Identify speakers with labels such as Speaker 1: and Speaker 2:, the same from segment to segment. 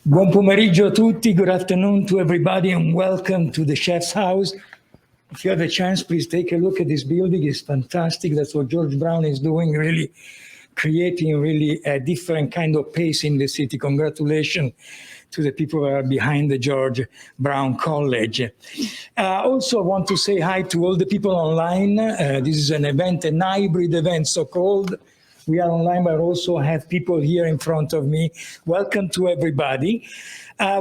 Speaker 1: Buon pomeriggio a tutti, good afternoon to everybody, and welcome to the Chef's House. If you have a chance, please take a look at this building. It's fantastic. That's what George Brown is doing, really creating really a different kind of pace in the city. Congratulations to the people that are behind the George Brown College. Also, I want to say hi to all the people online. This is an event, an hybrid event, so-called. We are online, but also have people here in front of me. Welcome to everybody.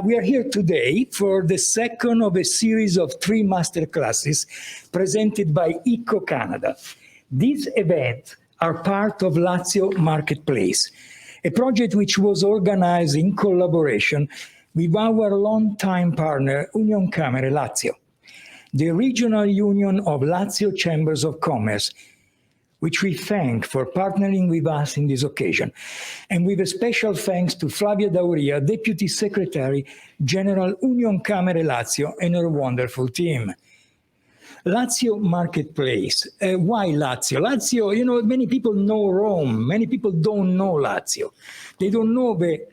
Speaker 1: We are here today for the second of a series of 3 masterclasses presented by Eco Canada. These events are part of Lazio Marketplace, a project which was organized in collaboration with our longtime partner, Unioncamere Lazio, the regional union of Lazio Chambers of Commerce, which we thank for partnering with us in this occasion. And with a special thanks to Flavia Dauria, Deputy Secretary General Unioncamere Lazio, and her wonderful team. Lazio Marketplace. Why Lazio? Lazio, you know, many people know Rome. Many people don't know Lazio. They don't know the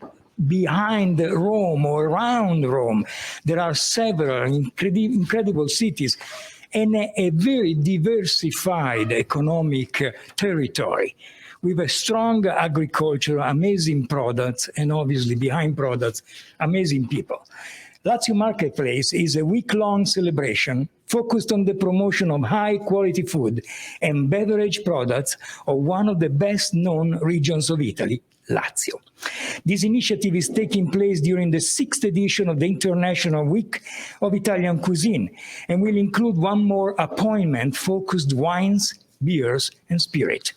Speaker 1: behind Rome or around Rome. There are several incredible cities and a very diversified economic territory with a strong agriculture, amazing products, and obviously behind products, amazing people. Lazio Marketplace is a week-long celebration focused on the promotion of high-quality food and beverage products of one of the best-known regions of Italy, Lazio. This initiative is taking place during the 6th edition of the International Week of Italian Cuisine and will include one more appointment-focused wines, beers, and spirit.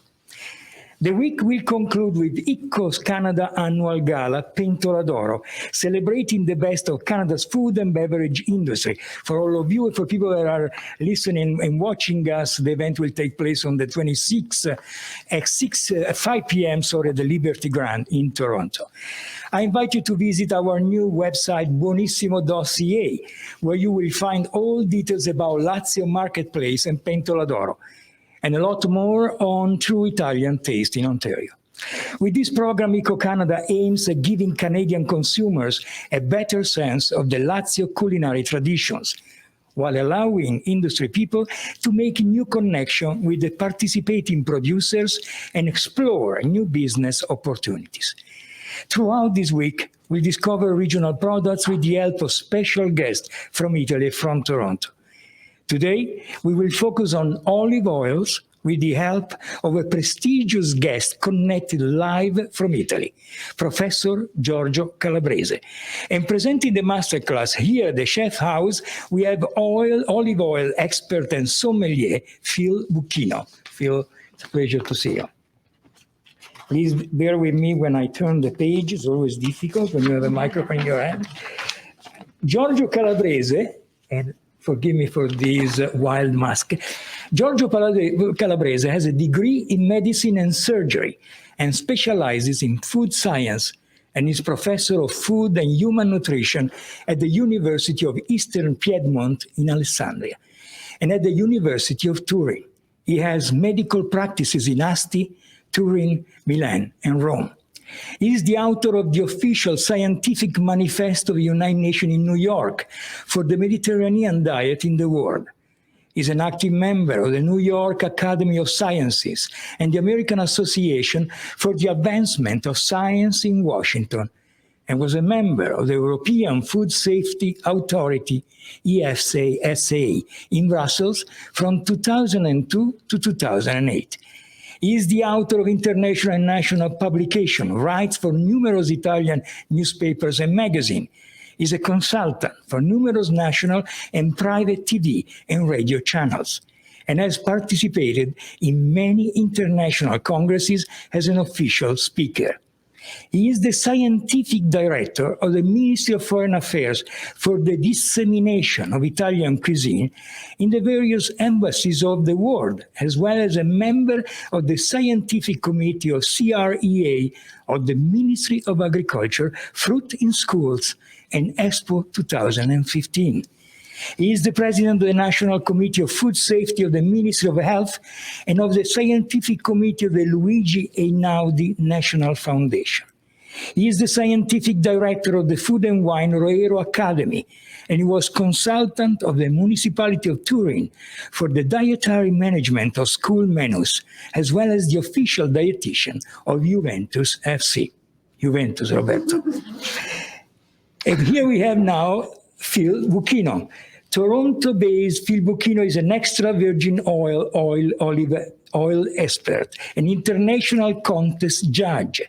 Speaker 1: The week will conclude with Eco's Canada annual gala, Pentola d'Oro, celebrating the best of Canada's food and beverage industry. For all of you and for people that are listening and watching us, the event will take place on the 26th at 5 p.m. at the Liberty Grand in Toronto. I invite you to visit our new website, buonissimo.ca, where you will find all details about Lazio Marketplace and Pentola d'Oro, and a lot more on true Italian taste in Ontario. With this program, Eco Canada aims at giving Canadian consumers a better sense of the Lazio culinary traditions, while allowing industry people to make new connection with the participating producers and explore new business opportunities. Throughout this week, we'll discover regional products with the help of special guests from Italy, from Toronto. Today, we will focus on olive oils with the help of a prestigious guest connected live from Italy, Professor Giorgio Calabrese. And presenting the masterclass here at the Chef House, we have olive oil expert and sommelier, Phil Vouquino. Phil, it's a pleasure to see you. Please bear with me when I turn the page. It's always difficult when you have a microphone in your hand. Giorgio Calabrese, and forgive me for this wild mask. Giorgio Calabrese has a degree in medicine and surgery and specializes in food science and is professor of food and human nutrition at the University of Eastern Piedmont in Alessandria and at the University of Turin. He has medical practices in Asti, Turin, Milan, and Rome. He is the author of the official scientific manifesto of the United Nations in New York for the Mediterranean diet in the world. He is an active member of the New York Academy of Sciences and the American Association for the Advancement of Science in Washington, and was a member of the European Food Safety Authority, EFSA, in Brussels from 2002 to 2008. He is the author of international and national publication, writes for numerous Italian newspapers and magazines. He is a consultant for numerous national and private TV and radio channels, and has participated in many international congresses as an official speaker. He is the scientific director of the Ministry of Foreign Affairs for the dissemination of Italian cuisine in the various embassies of the world, as well as a member of the scientific committee of CREA of the Ministry of Agriculture, Fruit in Schools, and Expo 2015. He is the president of the National Committee of Food Safety of the Ministry of Health and of the Scientific Committee of the Luigi Einaudi National Foundation. He is the scientific director of the Food and Wine Roero Academy, and he was consultant of the municipality of Turin for the dietary management of school menus, as well as the official dietitian of Juventus FC. Juventus, Roberto. And here we have now Phil Vouquino. Toronto-based Phil Vouquino is an extra virgin olive oil expert, an international contest judge,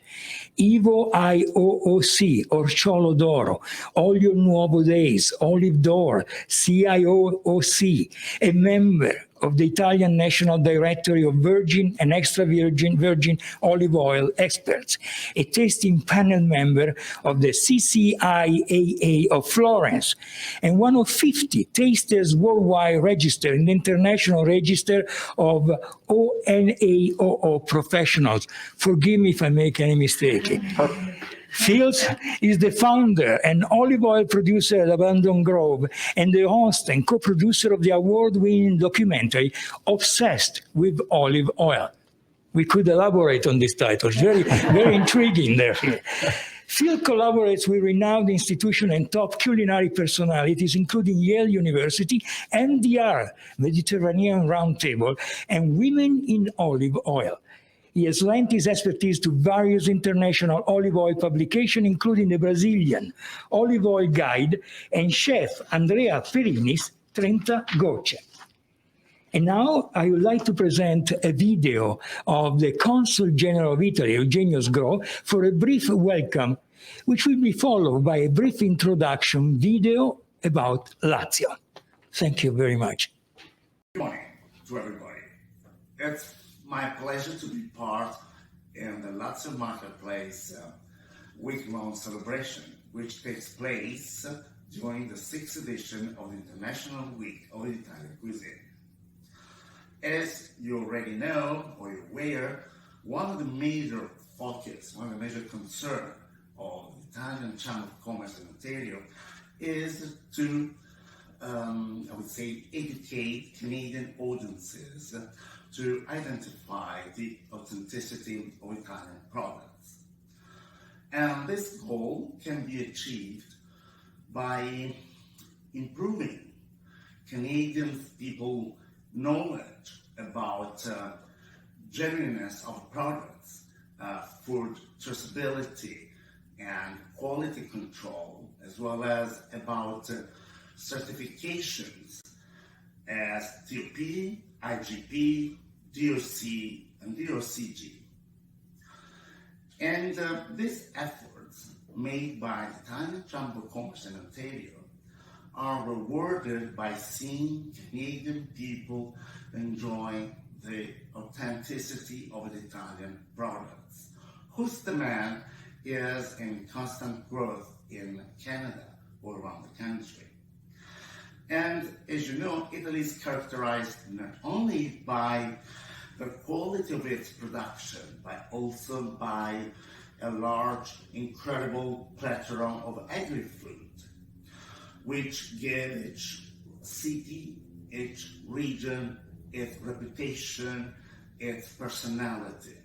Speaker 1: Ivo IOOC, Orciolo d'Oro, Olio Nuovo Days, Olive d'Or, CIOOC, a member of the Italian National Directory of Virgin and Extra Virgin Olive Oil Experts, a tasting panel member of the CCIAA of Florence, and one of 50 tasters worldwide registered in the International Register of ONAOO professionals. Forgive me if I make any mistake. Fields is the founder and olive oil producer at Abandon Grove and the host and co-producer of the award-winning documentary Obsessed with Olive Oil. We could elaborate on this title. Very, very intriguing there. Phil collaborates with renowned institutions and top culinary personalities, including Yale University, MDR, Mediterranean Roundtable, and Women in Olive Oil. He has lent his expertise to various international olive oil publications, including the Brazilian Olive Oil Guide and chef Andrea Perini's 30 Gocce. And now I would like to present a video of the Consul General of Italy, Eugenio Sgro, for a brief welcome, which will be followed by a brief introduction video about Lazio. Thank you very much.
Speaker 2: Good morning to everybody. It's my pleasure to be part in the Lazio Marketplace week-long celebration, which takes place during the 6th edition of the International Week of Italian Cuisine. As you already know, or you're aware, one of the major focus, one of the major concerns of the Italian Chamber of Commerce in Ontario is to, I would say, educate Canadian audiences to identify the authenticity of Italian products. And this goal can be achieved by improving Canadian people's knowledge about genuineness of products, food traceability and quality control, as well as about certifications as TOP, IGP, DOC, and DOCG. And these efforts made by the Italian Chamber of Commerce in Ontario are rewarded by seeing Canadian people enjoy the authenticity of the Italian products, whose demand is in constant growth in Canada all around the country. And as you know, Italy is characterized not only by the quality of its production, but also by a large, incredible plethora of agri-food, which give each city, each region, its reputation, its personality.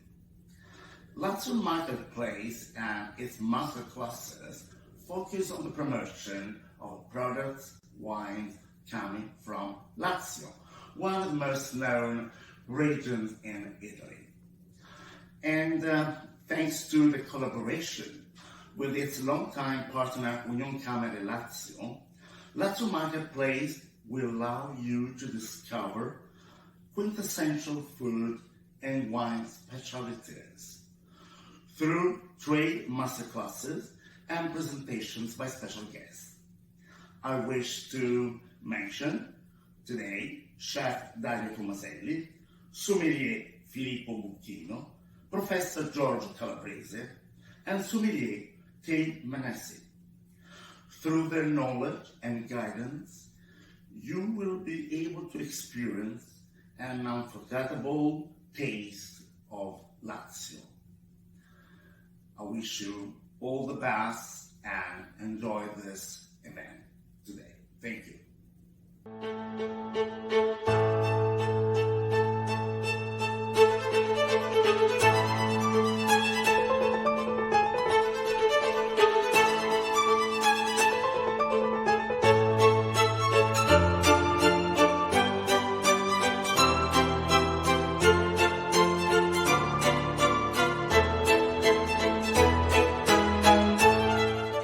Speaker 2: Lazio Marketplace and its masterclasses focus on the promotion of products, wines coming from Lazio, one of the most known regions in Italy. And thanks to the collaboration with its longtime partner Union Camere Lazio, Lazio Marketplace will allow you to discover quintessential food and wine specialties through trade masterclasses and presentations by special guests. I wish to mention today Chef Dario Tomaselli, Sommelier Filippo Vouquino, Professor Giorgio Calabrese, and Sommelier Kay Manessi. Through their knowledge and guidance, you will be able to experience an unforgettable taste of Lazio. I wish you all the best and enjoy this event today. Thank you.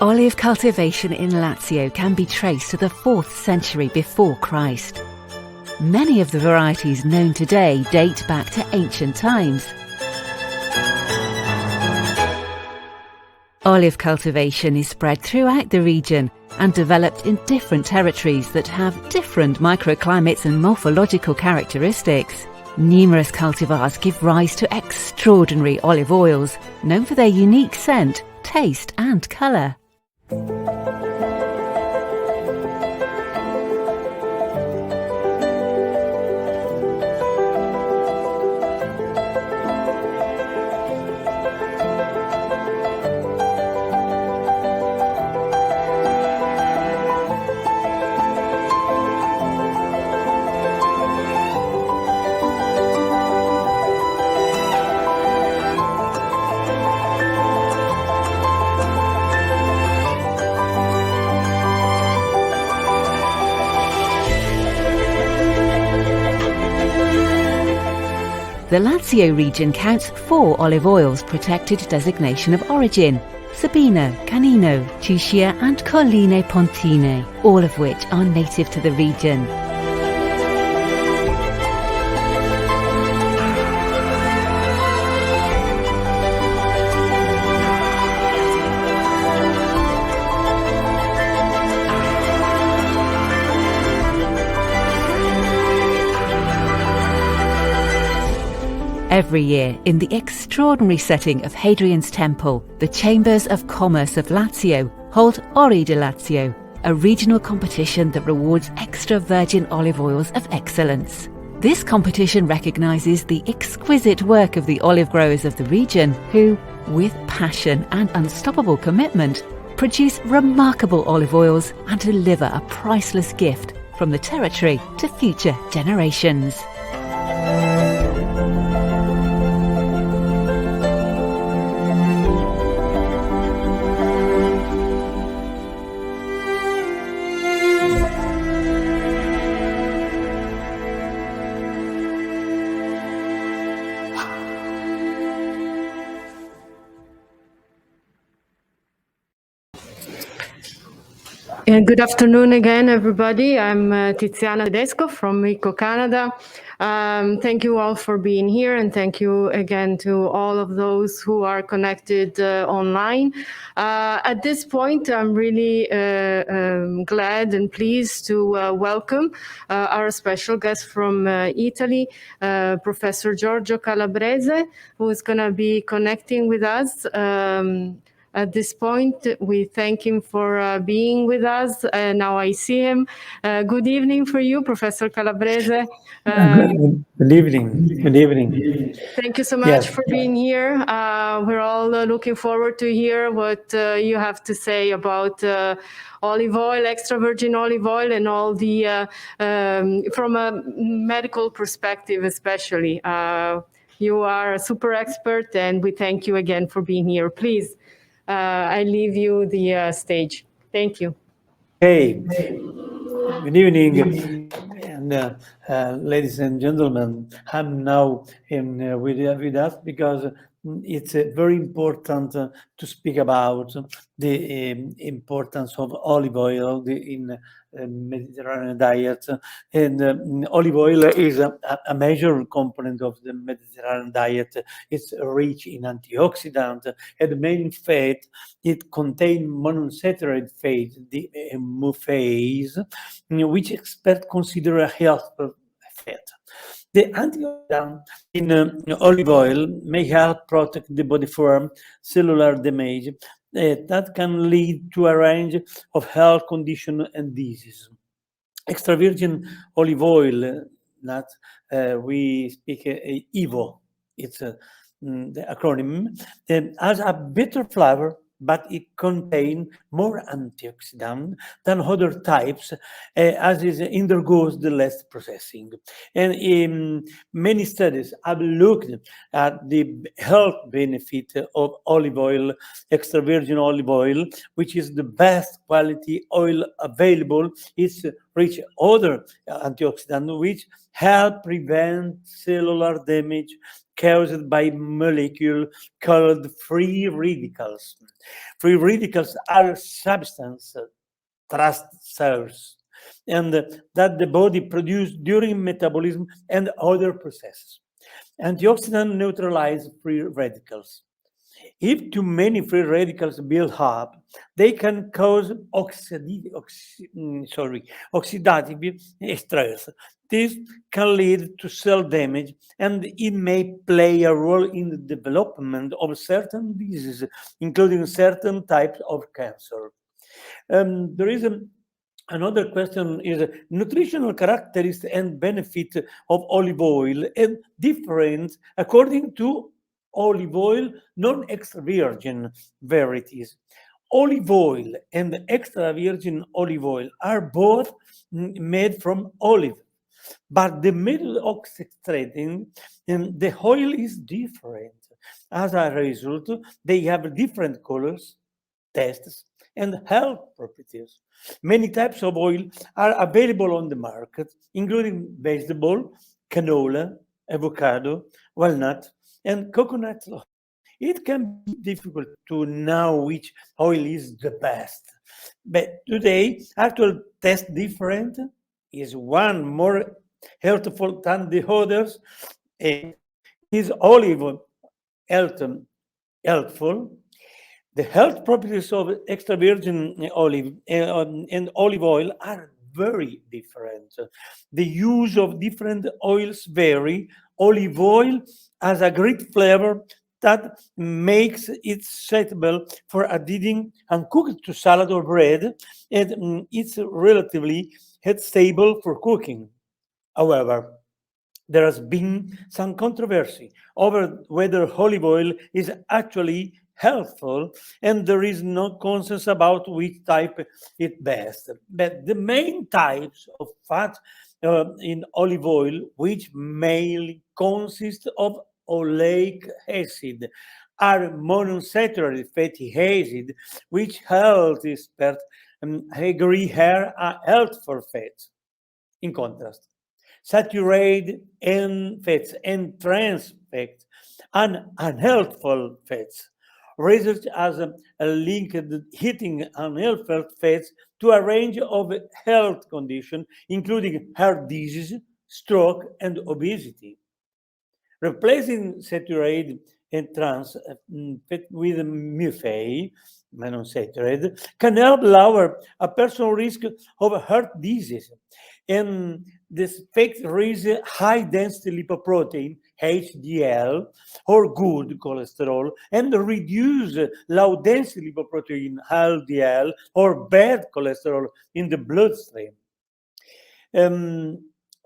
Speaker 3: Olive cultivation in Lazio can be traced to the 4th century before Christ. Many of the varieties known today date back to ancient times. Olive cultivation is spread throughout the region and developed in different territories that have different microclimates and morphological characteristics. Numerous cultivars give rise to extraordinary olive oils, known for their unique scent, taste and colour. The Lazio region counts 4 olive oils protected designation of origin: Sabino, Canino, Ciucia and Colline Pontine, all of which are native to the region. Every year, in the extraordinary setting of Hadrian's Temple, the Chambers of Commerce of Lazio hold Ori di Lazio, a regional competition that rewards extra virgin olive oils of excellence. This competition recognises the exquisite work of the olive growers of the region who, with passion and unstoppable commitment, produce remarkable olive oils and deliver a priceless gift from the territory to future generations.
Speaker 4: Good afternoon again, everybody. I'm Tiziana Tedesco from Eco Canada. Thank you all for being here, and thank you again to all of those who are connected online. At this point, I'm really glad and pleased to welcome our special guest from Italy, Professor Giorgio Calabrese, who is going to be connecting with us. At this point, we thank him for being with us. Now I see him. Good evening for you, Professor Calabrese.
Speaker 5: Good evening. Good evening.
Speaker 4: Thank you so much
Speaker 5: Yes.
Speaker 4: for being here. We're all looking forward to hear what you have to say about olive oil, extra virgin olive oil, and all the, from a medical perspective especially. You are a super expert, and we thank you again for being here. Please. I leave you the stage. Thank you.
Speaker 5: Hey, good evening, and ladies and gentlemen. I'm now with us because it's very important to speak about the importance of olive oil in Mediterranean diet. And olive oil is a major component of the Mediterranean diet. It's rich in antioxidants, and the main fat, it contains monounsaturated fat, the MUFAs, which experts consider a health fat. The antioxidant in olive oil may help protect the body from cellular damage that can lead to a range of health conditions and diseases. Extra virgin olive oil, that we speak EVO, it's the acronym, has a better flavor, but it contains more antioxidant than other types, as it undergoes the less processing. And many studies have looked at the health benefit of olive oil, extra virgin olive oil, which is the best quality oil available. It's rich other antioxidants which help prevent cellular damage, caused by molecule called free radicals. Free radicals are substance trust cells, and that the body produces during metabolism and other processes. Antioxidants neutralize free radicals. If too many free radicals build up, they can cause oxidative stress. This can lead to cell damage, and it may play a role in the development of certain diseases, including certain types of cancer. There is another question is nutritional characteristics and benefit of olive oil and different according to olive oil, non-extra virgin varieties. Olive oil and extra virgin olive oil are both made from olive, but the method of extracting the oil is different. As a result, they have different colors, tastes, and health properties. Many types of oil are available on the market, including vegetable, canola, avocado, walnut, and coconut oil. It can be difficult to know which oil is the best. But today, actual test different is one more healthful than the others, and is olive helpful. The health properties of extra virgin olive and olive oil are very different. The use of different oils vary. Olive oil has a great flavor that makes it suitable for adding and cooked to salad or bread, and it's relatively stable for cooking. However, there has been some controversy over whether olive oil is actually helpful, and there is no consensus about which type is best. But the main types of fat in olive oil, which mainly consist of oleic acid, are monounsaturated fatty acid, which health experts agree are helpful fats. In contrast, saturated fats and trans fats and unhealthful fats. Research has linked eating unhealthful fats to a range of health conditions, including heart disease, stroke, and obesity. Replacing saturated and trans fat with MUFA, monounsaturated, can help lower a person's risk of heart disease. And this fat raises high density lipoprotein, HDL, or good cholesterol, and reduce low density lipoprotein, LDL, or bad cholesterol in the bloodstream.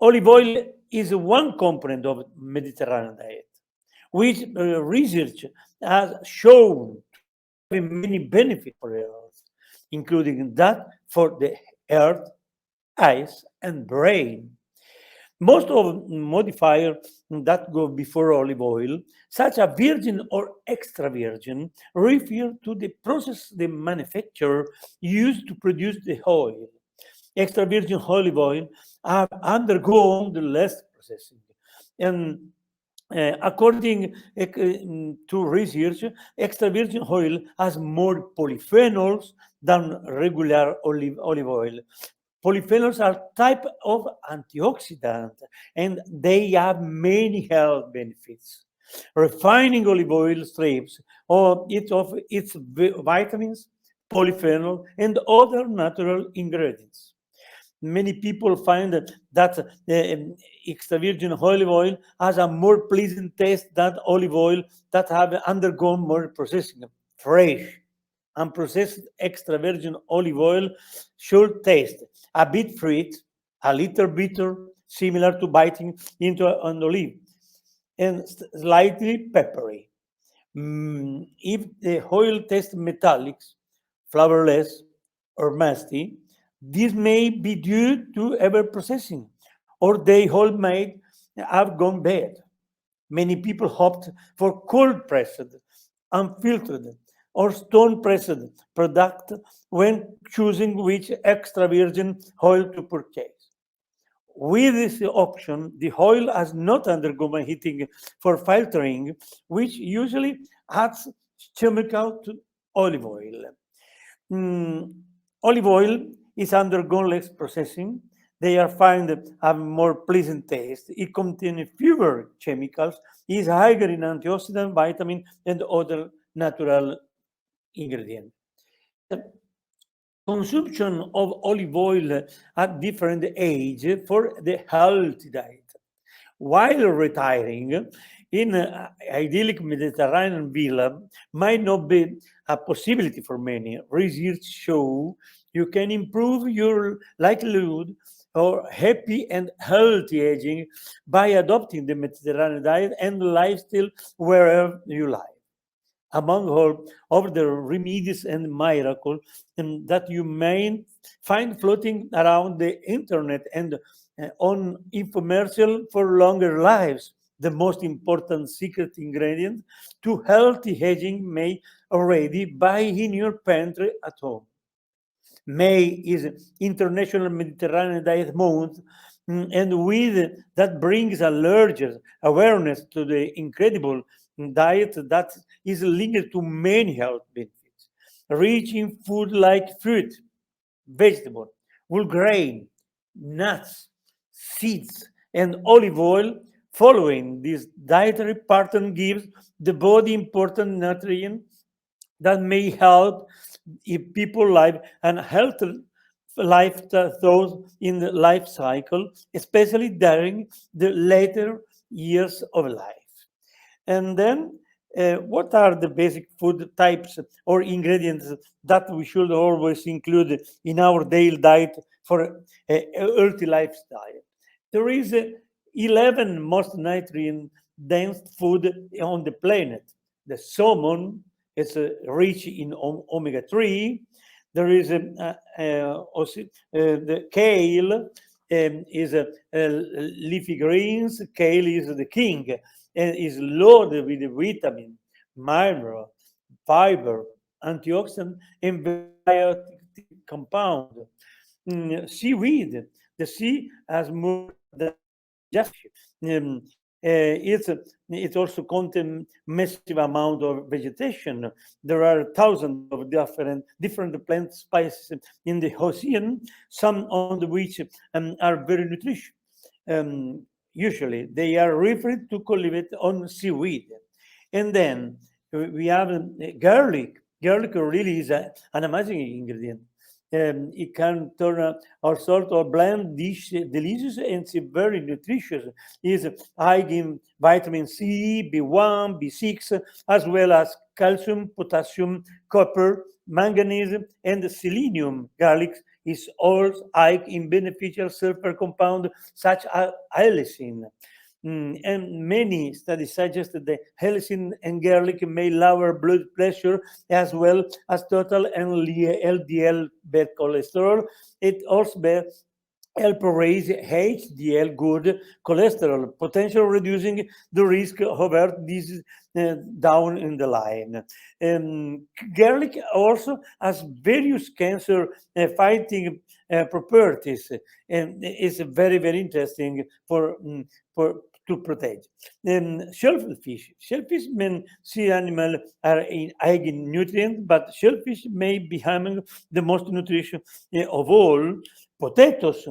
Speaker 5: Olive oil is one component of Mediterranean diet, which research has shown many benefits for health, including that for the heart, eyes, and brain. Most of modifiers that go before olive oil, such as virgin or extra virgin, refer to the process the manufacturer used to produce the oil. Extra virgin olive oil have undergone the less processing. And according to research, extra virgin oil has more polyphenols than regular olive oil. Polyphenols are type of antioxidant, and they have many health benefits. Refining olive oil strips of its vitamins, polyphenol, and other natural ingredients. Many people find that extra virgin olive oil has a more pleasant taste than olive oil that have undergone more processing. Fresh unprocessed extra virgin olive oil should taste a bit sweet, a little bitter, similar to biting into an olive, and slightly peppery. If the oil tastes metallic, flavorless, or musty, this may be due to over processing, or the oil may have gone bad. Many people opt for cold pressed, unfiltered, or stone pressed product when choosing which extra virgin oil to purchase. with this option, the oil has not undergone heating for filtering, which usually adds chemical to olive oil. Olive oil is undergone less processing. They are found to have more pleasant taste. It contains fewer chemicals, is higher in antioxidant, vitamin, and other natural ingredients. Consumption of olive oil at different age for the healthy diet. While retiring in an idyllic Mediterranean villa might not be a possibility for many, research show you can improve your likelihood of happy and healthy aging by adopting the Mediterranean diet and lifestyle wherever you live. Among all of the remedies and miracles that you may find floating around the internet and on infomercial for longer lives, the most important secret ingredient to healthy aging may already buy in your pantry at home. May is International Mediterranean Diet Month, and with that brings a larger awareness to the incredible diet that is linked to many health benefits, rich in food like fruit, vegetable, whole grain, nuts, seeds, and olive oil. Following this dietary pattern gives the body important nutrients that may help if people live and healthy life those in the life cycle, especially during the later years of life. And then, what are the basic food types or ingredients that we should always include in our daily diet for a healthy lifestyle? There is 11 most nutrient dense food on the planet. The salmon is rich in omega 3. There is also, the kale is leafy greens. Kale is the king and is loaded with vitamin, mineral, fiber, antioxidant, and biotic compound. Seaweed. The sea has more than just it also contains massive amount of vegetation. There are thousands of different plant species in the ocean, some on which are very nutritious. Usually, they are referred to cultivate on seaweed. And then we have garlic. Garlic really is an amazing ingredient. It can turn all sorts of bland dish delicious and very nutritious. It's high in vitamin C, B1, B6, as well as calcium, potassium, copper, manganese, and selenium. Garlic is also high in beneficial sulfur compound such as allicin. And many studies suggest that the allicin and garlic may lower blood pressure as well as total and LDL bad cholesterol. It also help raise HDL good cholesterol, potentially reducing the risk of heart disease down in the line. Garlic also has various cancer fighting properties, and it's very, very interesting for to protect. Shellfish mean sea animal are high in nutrient, but shellfish may be having the most nutrition of all. Potatoes,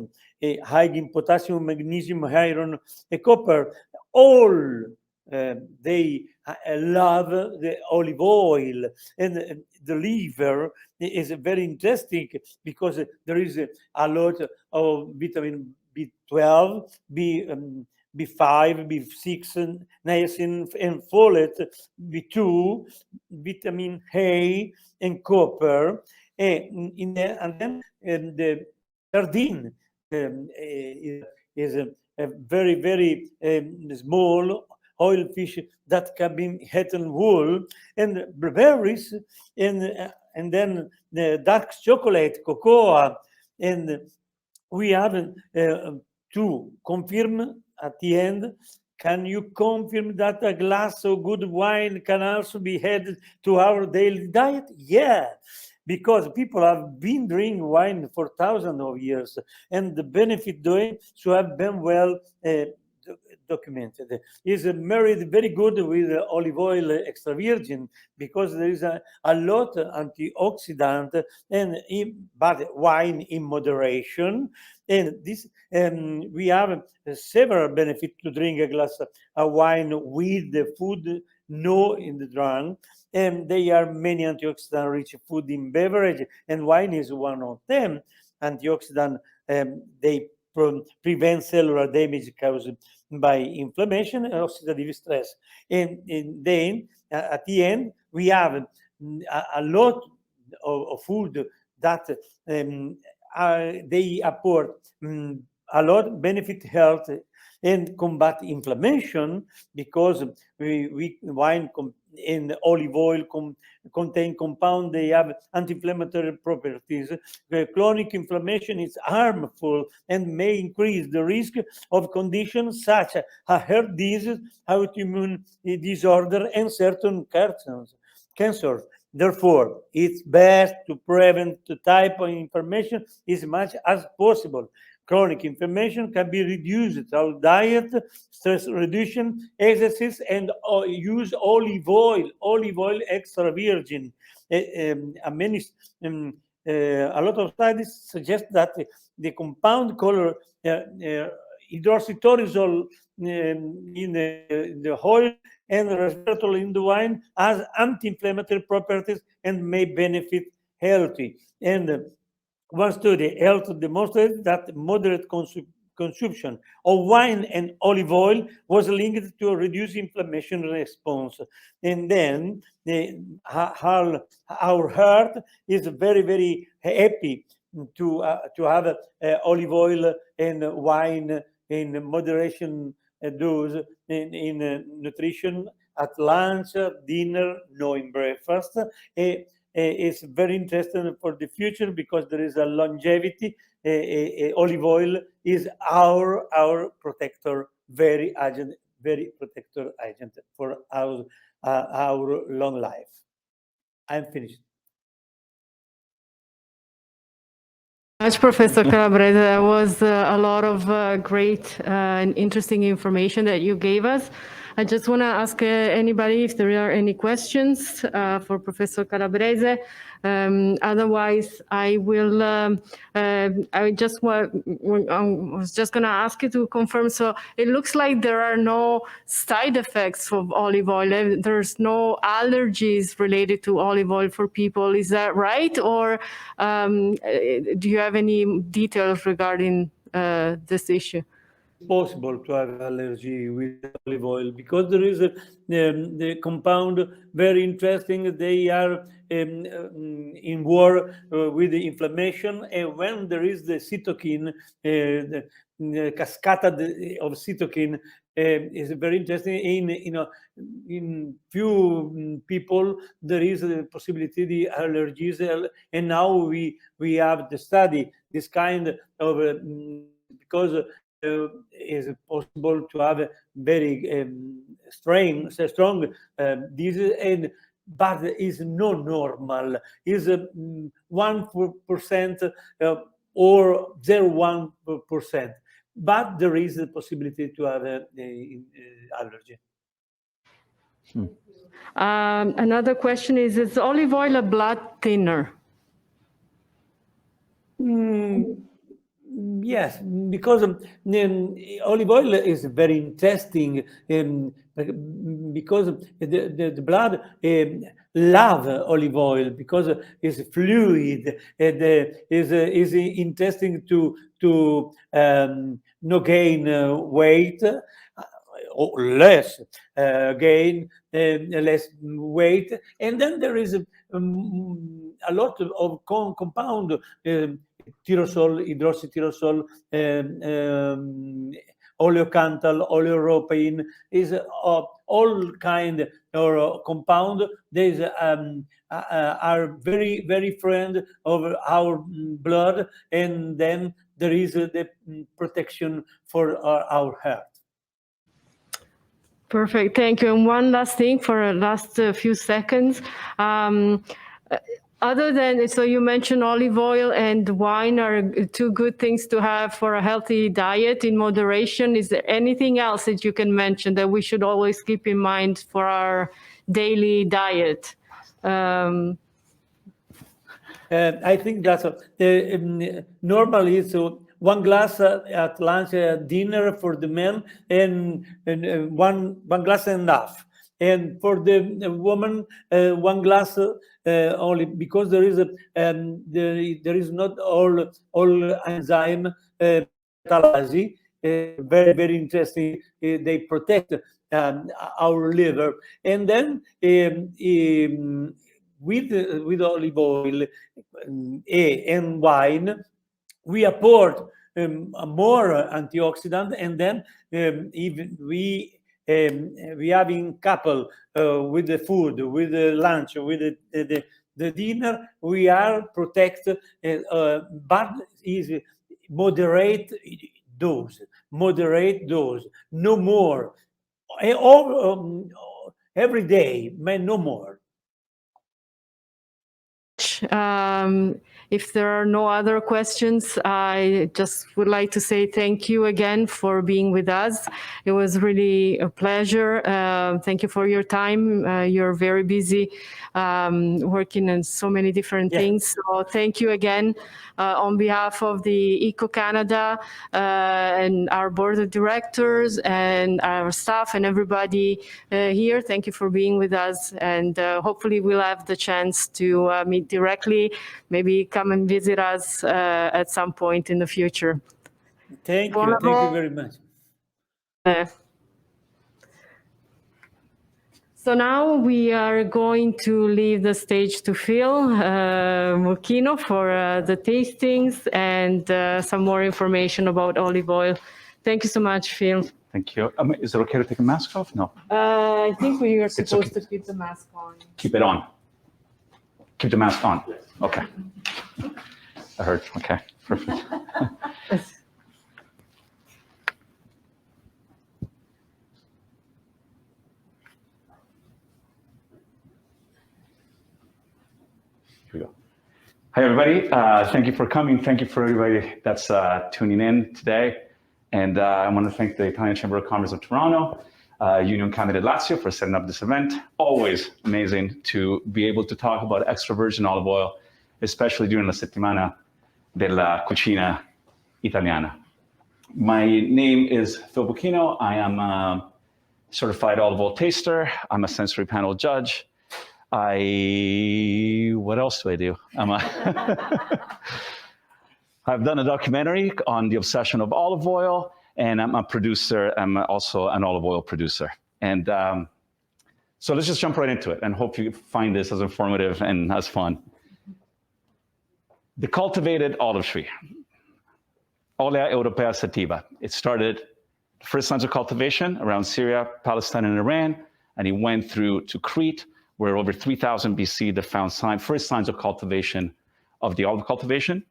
Speaker 5: high in potassium, magnesium, iron, copper. All they love the olive oil, and the liver is very interesting because there is a lot of vitamin B12, B5, B6, niacin, and folate, B2, vitamin A, and copper. And then the sardine is a very, very small oil fish that can be eaten whole, and berries, and then the dark chocolate, cocoa, and we have to confirm at the end. Can you confirm that a glass of good wine can also be added to our daily diet? Yeah. because people have been drinking wine for thousands of years, and the benefit doing so have been well documented. Is married very good with olive oil extra virgin because there is a lot antioxidant but wine in moderation. And this we have several benefits to drink a glass of wine with the food, no in the drunk. And there are many antioxidant rich food in beverage, and wine is one of them. Antioxidant, they prevent cellular damage caused by inflammation and oxidative stress. And then at the end, we have a lot of food that they apport a lot benefit health and combat inflammation, because wine and olive oil contain compound, they have anti-inflammatory properties. The chronic inflammation is harmful and may increase the risk of conditions such as heart disease, autoimmune disorder, and certain cancers. Therefore, it's best to prevent the type of inflammation as much as possible. Chronic inflammation can be reduced through diet, stress reduction, exercise, and use olive oil extra virgin. A lot of studies suggest that the compound called hydroxytyrosol in the oil and resveratrol in the wine has anti-inflammatory properties and may benefit healthy. And one study helped demonstrate that moderate consumption of wine and olive oil was linked to a reduced inflammation response. And then our heart is very, very happy to have olive oil and wine in moderation dose in nutrition at lunch, dinner, no in breakfast. Is very interesting for the future because there is a longevity. Olive oil is our protector, very protector agent for our long life. I'm finished.
Speaker 4: Much, Professor Calabrese. That was a lot of great and interesting information that you gave us. I just want to ask anybody if there are any questions for Professor Calabrese. Otherwise, I will. I was just going to ask you to confirm. So it looks like there are no side effects of olive oil. There's no allergies related to olive oil for people. Is that right? Or do you have any details regarding this issue?
Speaker 5: Possible to have allergy with olive oil because there is the compound very interesting. They are in war with the inflammation, and when there is the cytokine, the cascade of cytokine is very interesting. In few people there is a possibility the allergies, and now we have to study this kind of because. Is possible to have a very strong disease, but is not normal. Is 1% or 0.1%, but there is a possibility to have an allergy.
Speaker 4: Another question is olive oil a blood thinner?
Speaker 5: Yes, because olive oil is very interesting because the blood love olive oil because it's fluid and is interesting to no gain weight or less gain less weight, and then there is a lot of compound. Tyrosol, hydroxytyrosol, oleocanthal, oleoropane is all kind or compound. These are very, very friend of our blood, and then there is the protection for our heart.
Speaker 4: Perfect, thank you. And one last thing for the last few seconds. Other than, so you mentioned olive oil and wine are two good things to have for a healthy diet in moderation. Is there anything else that you can mention that we should always keep in mind for our daily diet?
Speaker 5: I think that's normally so one glass at lunch, dinner for the men, and one glass and a half. And for the woman, one glass only, because there is there is not all enzyme catalysis. Very, very interesting. They protect our liver, and then with olive oil and wine, we apport more antioxidant, and then even we having couple with the food, with the lunch, with the dinner, we are protected, but is moderate dose, no more. Every day, man, no more.
Speaker 4: If there are no other questions, I just would like to say thank you again for being with us. It was really a pleasure. Thank you for your time. You're very busy working on so many different things. So thank you again on behalf of the Eco Canada and our board of directors and our staff and everybody here. Thank you for being with us, and hopefully we'll have the chance to meet directly, maybe come and visit us at some point in the future.
Speaker 5: Thank you very much.
Speaker 4: So now we are going to leave the stage to Phil Vouquino for the tastings and some more information about olive oil. Thank you so much, Phil.
Speaker 6: Thank you. Is it okay to take a mask off? No.
Speaker 4: I think we are supposed to keep the mask on.
Speaker 6: Keep it on. Keep the mask on. Okay. I heard. Okay. Perfect. Here we go. Hi, everybody. Thank you for coming. Thank you for everybody that's tuning in today. And I want to thank the Italian Chamber of Commerce of Toronto, Union Candidate Lazio for setting up this event. Always amazing to be able to talk about extra virgin olive oil, especially during la settimana della cucina italiana. My name is Phil Vouquino. I am a certified olive oil taster. I'm a sensory panel judge. What else do I do? I've done a documentary on the obsession of olive oil, and I'm a producer. I'm also an olive oil producer. And so let's just jump right into it and hope you find this as informative and as fun. The cultivated olive tree, Olea Europea sativa. It started, the first signs of cultivation around Syria, Palestine, and Iran, and it went through to Crete, where over 3000 BC, they found first signs of cultivation of the olive cultivation.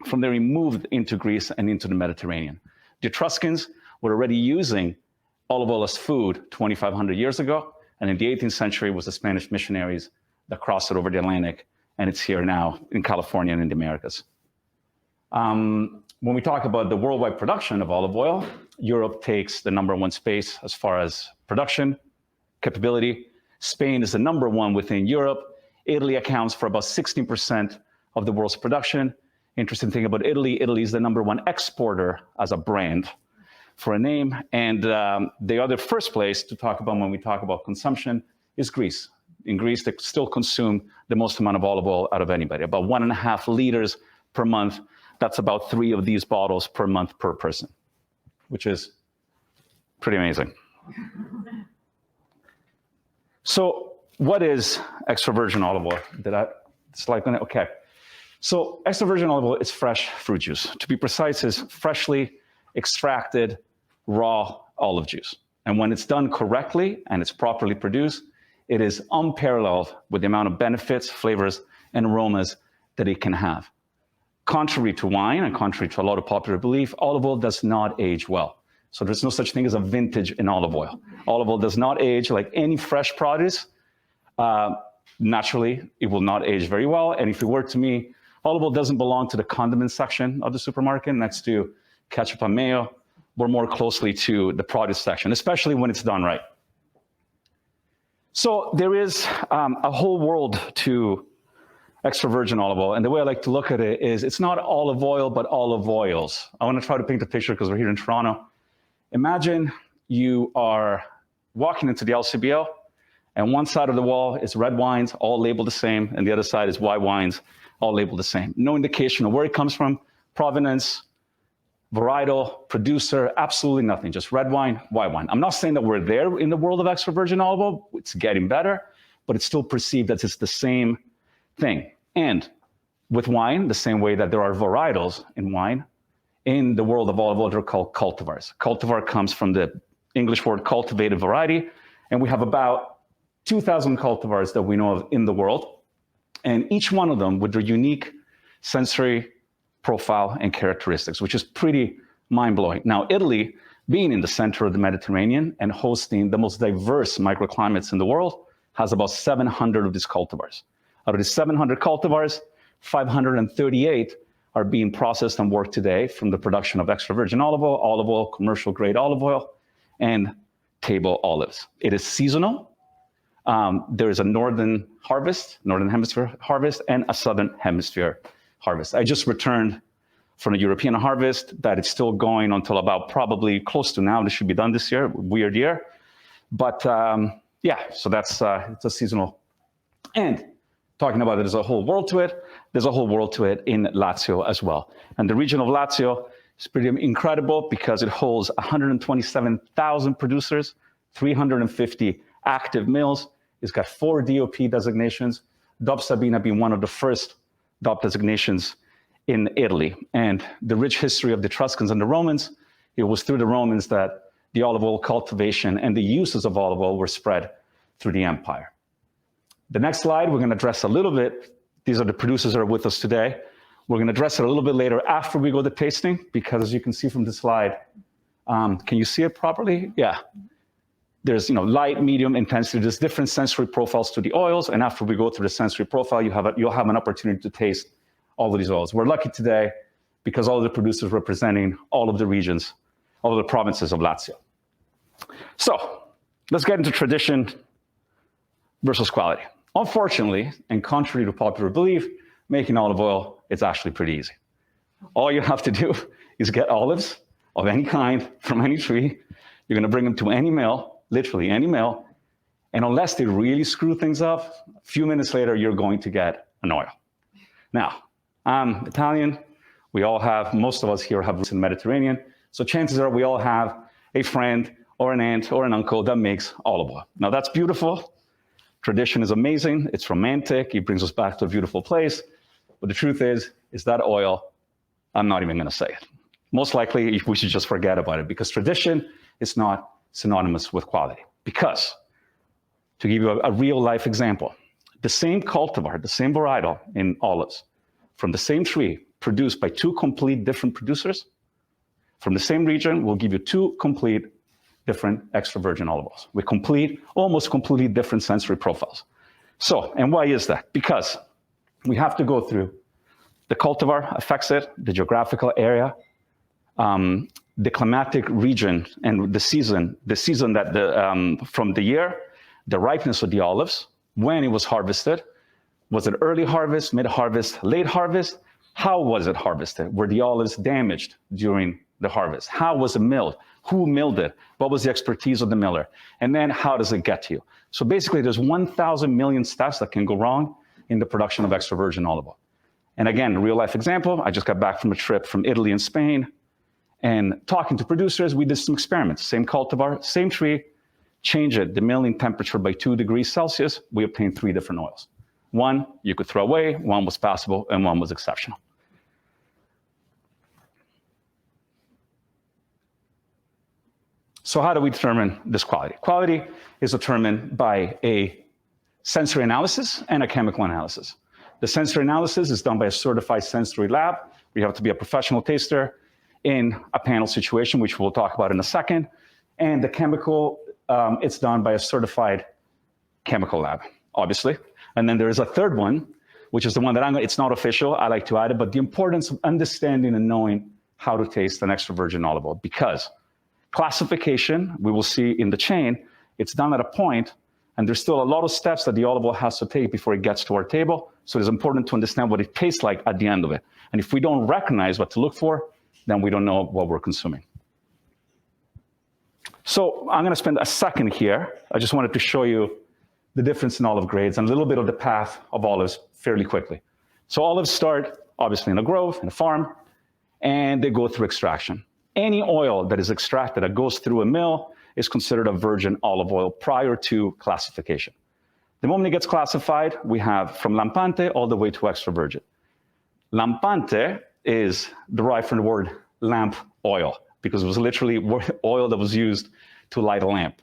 Speaker 6: From there, he moved into Greece and into the Mediterranean. The Etruscans were already using olive oil as food 2,500 years ago, and in the 18th century was the Spanish missionaries that crossed it over the Atlantic, and it's here now in California and in the Americas. When we talk about the worldwide production of olive oil, Europe takes the #1 space as far as production capability. Spain is the #1 within Europe. Italy accounts for about 16% of the world's production. Interesting thing about Italy, Italy is the #1 exporter as a brand for a name. And the other first place to talk about when we talk about consumption is Greece. In Greece, they still consume the most amount of olive oil out of anybody, about 1.5 liters per month. That's about 3 of these bottles per month per person, which is pretty amazing. So what is extra virgin olive oil? Okay. So extra virgin olive oil is fresh fruit juice. To be precise, is freshly extracted raw olive juice. And when it's done correctly and it's properly produced, it is unparalleled with the amount of benefits, flavors, and aromas that it can have. Contrary to wine and contrary to a lot of popular belief, olive oil does not age well. So there's no such thing as a vintage in olive oil. Olive oil does not age like any fresh produce. naturally, it will not age very well. And if it were to me, olive oil doesn't belong to the condiment section of the supermarket next to ketchup and mayo, but more closely to the produce section, especially when it's done right. So there is a whole world to extra virgin olive oil. And the way I like to look at it is it's not olive oil, but olive oils. I want to try to paint a picture because we're here in Toronto. Imagine you are walking into the LCBO, and one side of the wall is red wines, all labeled the same, and the other side is white wines, all labeled the same. No indication of where it comes from, provenance, varietal, producer, absolutely nothing, just red wine, white wine. I'm not saying that we're there in the world of extra virgin olive oil. It's getting better, but it's still perceived that it's the same thing. And with wine, the same way that there are varietals in wine, in the world of olive oil, they're called cultivars. Cultivar comes from the English word cultivated variety, and we have about 2,000 cultivars that we know of in the world, and each one of them with their unique sensory profile and characteristics, which is pretty mind-blowing. Now, Italy, being in the center of the Mediterranean and hosting the most diverse microclimates in the world, has about 700 of these cultivars. Out of the 700 cultivars, 538 are being processed and worked today from the production of extra virgin olive oil, commercial grade olive oil, and table olives. It is seasonal. There is a northern hemisphere harvest, and a southern hemisphere harvest. I just returned from a European harvest that is still going until about probably close to now. This should be done this year, weird year. But yeah, so that's it's a seasonal. And talking about it, there's a whole world to it. There's a whole world to it in Lazio as well. And the region of Lazio is pretty incredible because it holds 127,000 producers, 350 active mills. It's got 4 DOP designations, DOP Sabina being one of the first DOP designations in Italy. And the rich history of the Etruscans and the Romans, it was through the Romans that the olive oil cultivation and the uses of olive oil were spread through the empire. The next slide, we're going to address a little bit. These are the producers that are with us today. We're going to address it a little bit later after we go to tasting, because as you can see from the slide, can you see it properly? Yeah. There's light, medium, intensity. There's different sensory profiles to the oils. And after we go through the sensory profile, you'll have an opportunity to taste all of these oils. We're lucky today because all of the producers representing all of the regions, all of the provinces of Lazio. So let's get into tradition versus quality. Unfortunately, and contrary to popular belief, making olive oil is actually pretty easy. All you have to do is get olives of any kind from any tree. You're going to bring them to any mill, literally any mill, and unless they really screw things up, a few minutes later, you're going to get an oil. Now, I'm Italian. Most of us here have roots in the Mediterranean, so chances are we all have a friend or an aunt or an uncle that makes olive oil. Now, that's beautiful. Tradition is amazing. It's romantic. It brings us back to a beautiful place. But the truth is that oil, I'm not even going to say it. Most likely, we should just forget about it because tradition is not synonymous with quality. Because, to give you a real-life example, the same cultivar, the same varietal in olives, from the same tree, produced by 2 complete different producers, from the same region, will give you 2 complete different extra virgin olive oils with almost completely different sensory profiles. So, and why is that? Because we have to go through the cultivar affects it, the geographical area, the climatic region, and the season that from the year, the ripeness of the olives, when it was harvested. Was it early harvest, mid-harvest, late harvest? How was it harvested? Were the olives damaged during the harvest? How was it milled? Who milled it? What was the expertise of the miller? And then how does it get to you? So basically, there's 1,000 million steps that can go wrong in the production of extra virgin olive oil. And again, a real-life example, I just got back from a trip from Italy and Spain, and talking to producers, we did some experiments. Same cultivar, same tree, change it, the milling temperature by 2 degrees Celsius, we obtained 3 different oils. One you could throw away, one was passable, and one was exceptional. So how do we determine this quality? Quality is determined by a sensory analysis and a chemical analysis. The sensory analysis is done by a certified sensory lab. You have to be a professional taster in a panel situation, which we'll talk about in a second. And the chemical, it's done by a certified chemical lab, obviously. And then there is a third one, which is the one that it's not official, I like to add it, but the importance of understanding and knowing how to taste an extra virgin olive oil. Because classification, we will see in the chain, it's done at a point, and there's still a lot of steps that the olive oil has to take before it gets to our table. So it's important to understand what it tastes like at the end of it. And if we don't recognize what to look for, then we don't know what we're consuming. So I'm going to spend a second here. I just wanted to show you the difference in olive grades and a little bit of the path of olives fairly quickly. So olives start, obviously, in a grove, in a farm, and they go through extraction. Any oil that is extracted that goes through a mill is considered a virgin olive oil prior to classification. The moment it gets classified, we have from lampante all the way to extra virgin. Lampante is derived from the word lamp oil, because it was literally oil that was used to light a lamp.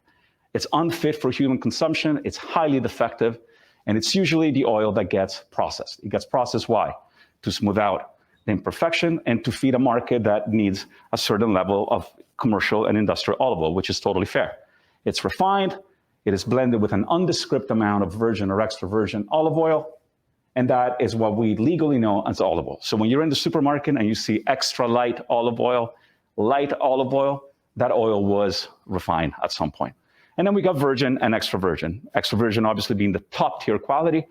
Speaker 6: It's unfit for human consumption, it's highly defective, and it's usually the oil that gets processed. It gets processed, why? To smooth out the imperfection and to feed a market that needs a certain level of commercial and industrial olive oil, which is totally fair. It's refined, it is blended with an undescript amount of virgin or extra virgin olive oil, and that is what we legally know as olive oil. So when you're in the supermarket and you see extra light olive oil, that oil was refined at some point. And then we got virgin and extra virgin. Extra virgin obviously being the top tier quality,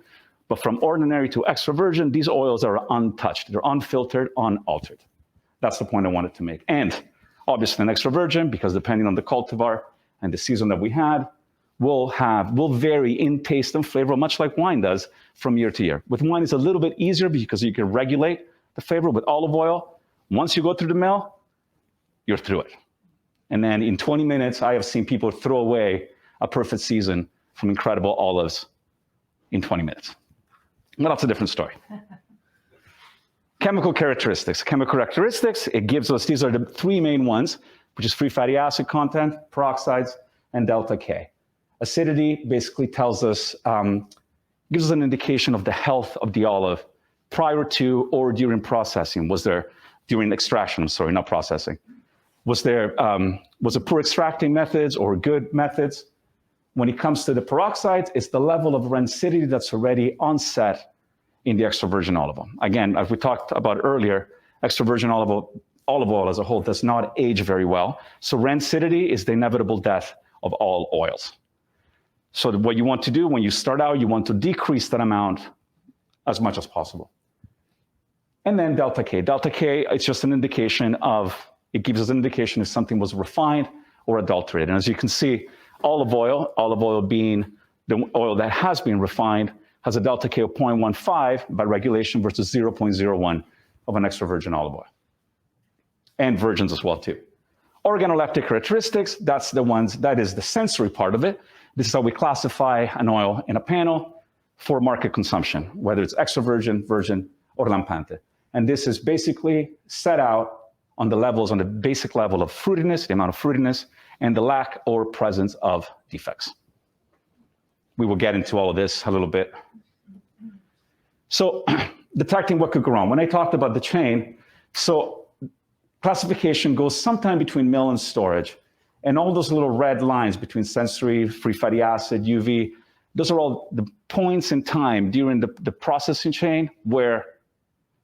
Speaker 6: but from ordinary to extra virgin, these oils are untouched. They're unfiltered, unaltered. That's the point I wanted to make. And obviously an extra virgin, because depending on the cultivar and the season that we had, will vary in taste and flavor, much like wine does from year to year. With wine, it's a little bit easier because you can regulate the flavor. With olive oil, once you go through the mill, you're through it. And then in 20 minutes, I have seen people throw away a perfect season from incredible olives in 20 minutes. But that's a different story. Chemical characteristics. Chemical characteristics, it gives us, these are the three main ones, which is free fatty acid content, peroxides, and delta K. Acidity basically tells us, gives us an indication of the health of the olive prior to or during processing. During extraction, sorry, not processing. Was it poor extracting methods or good methods? When it comes to the peroxides, it's the level of rancidity that's already onset in the extra virgin olive oil. Again, as we talked about earlier, extra virgin olive oil as a whole does not age very well. So rancidity is the inevitable death of all oils. So what you want to do when you start out, you want to decrease that amount as much as possible. And then delta K. Delta K, it's just an indication it gives us an indication if something was refined or adulterated. And as you can see, olive oil being the oil that has been refined, has a delta K of 0.15 by regulation versus 0.01 of an extra virgin olive oil. And virgins as well too. Organoleptic characteristics, that is the sensory part of it. This is how we classify an oil in a panel for market consumption, whether it's extra virgin, virgin, or lampante. And this is basically set out on the basic level of fruitiness, the amount of fruitiness, and the lack or presence of defects. We will get into all of this a little bit. So detecting what could go wrong. When I talked about the chain, so classification goes sometime between mill and storage. And all those little red lines between sensory, free fatty acid, UV, those are all the points in time during the processing chain where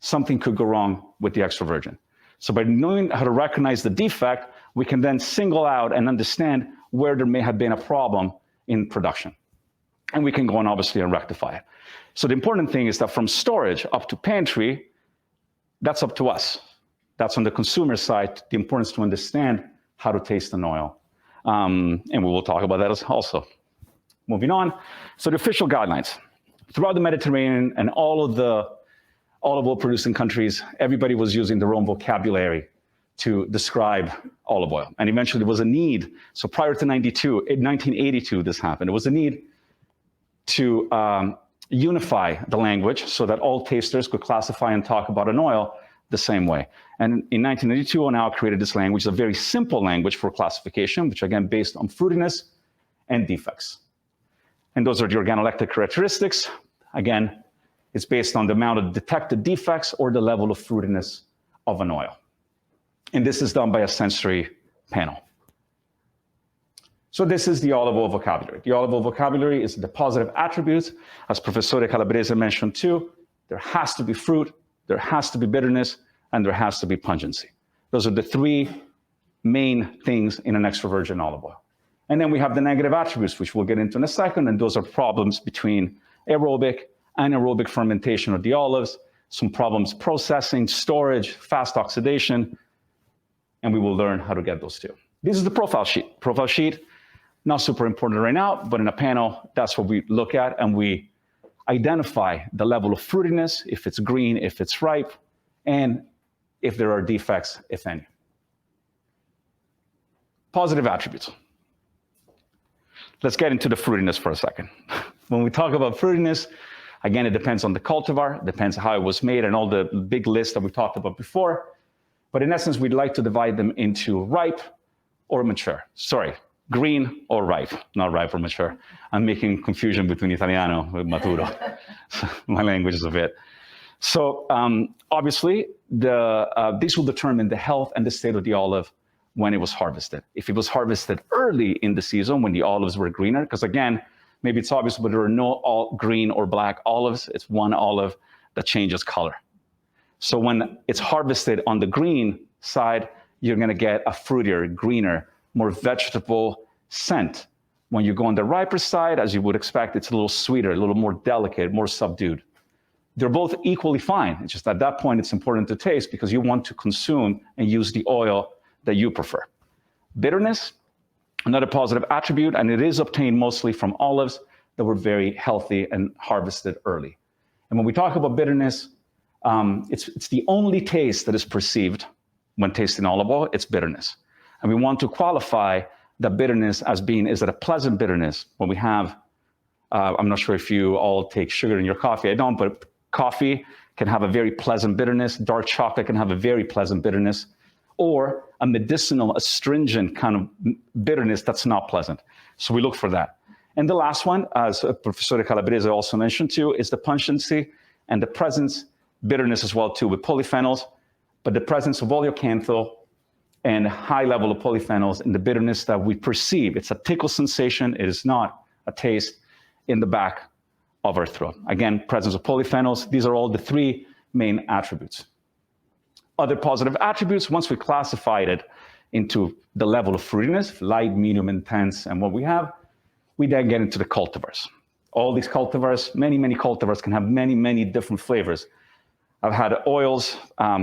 Speaker 6: something could go wrong with the extra virgin. So by knowing how to recognize the defect, we can then single out and understand where there may have been a problem in production. And we can go on, obviously, and rectify it. So the important thing is that from storage up to pantry, that's up to us. That's on the consumer side, the importance to understand how to taste an oil. And we will talk about that also. Moving on. So the official guidelines. Throughout the Mediterranean and all of the olive oil producing countries, everybody was using their own vocabulary to describe olive oil. And eventually there was a need. So prior to 1982, this happened. There was a need to unify the language so that all tasters could classify and talk about an oil the same way. And in 1982, Anaerobic created this language, a very simple language for classification, which again, based on fruitiness and defects. And those are the organoleptic characteristics. Again, it's based on the amount of detected defects or the level of fruitiness of an oil. And this is done by a sensory panel. So this is the olive oil vocabulary. The olive oil vocabulary is the positive attributes. As Professor Calabrese mentioned too, there has to be fruit, there has to be bitterness, and there has to be pungency. Those are the three main things in an extra virgin olive oil. And then we have the negative attributes, which we'll get into in a second, and those are problems between aerobic, anaerobic fermentation of the olives, some problems processing, storage, fast oxidation, and we will learn how to get those too. This is the profile sheet. Profile sheet, not super important right now, but in a panel, that's what we look at, and we identify the level of fruitiness, if it's green, if it's ripe, and if there are defects, if any. Positive attributes. Let's get into the fruitiness for a second. When we talk about fruitiness, again, it depends on the cultivar, it depends how it was made, and all the big lists that we talked about before. But in essence, we'd like to divide them into ripe or mature. Sorry, green or ripe, not ripe or mature. I'm making confusion between Italiano and maturo. My language is a bit. So obviously, this will determine the health and the state of the olive when it was harvested. If it was harvested early in the season when the olives were greener, because again, maybe it's obvious, but there are no all green or black olives. It's one olive that changes color. So when it's harvested on the green side, you're going to get a fruitier, greener, more vegetable scent. When you go on the riper side, as you would expect, it's a little sweeter, a little more delicate, more subdued. They're both equally fine. It's just at that point, it's important to taste because you want to consume and use the oil that you prefer. Bitterness, another positive attribute, and it is obtained mostly from olives that were very healthy and harvested early. And when we talk about bitterness, it's the only taste that is perceived when tasting olive oil, it's bitterness. And we want to qualify that bitterness as being, is it a pleasant bitterness? When we have, I'm not sure if you all take sugar in your coffee, I don't, but coffee can have a very pleasant bitterness, dark chocolate can have a very pleasant bitterness, or a medicinal, astringent kind of bitterness that's not pleasant. So we look for that. And the last one, as Professor Calabrese also mentioned too, is the pungency and the presence, bitterness as well too with polyphenols, but the presence of oleocanthal and high level of polyphenols in the bitterness that we perceive. It's a tickle sensation, it is not a taste in the back of our throat. Again, presence of polyphenols, these are all the three main attributes. Other positive attributes, once we classified it into the level of fruitiness, light, medium, intense, and what we have, we then get into the cultivars. All these cultivars, many there can have many different flavors. I've had oils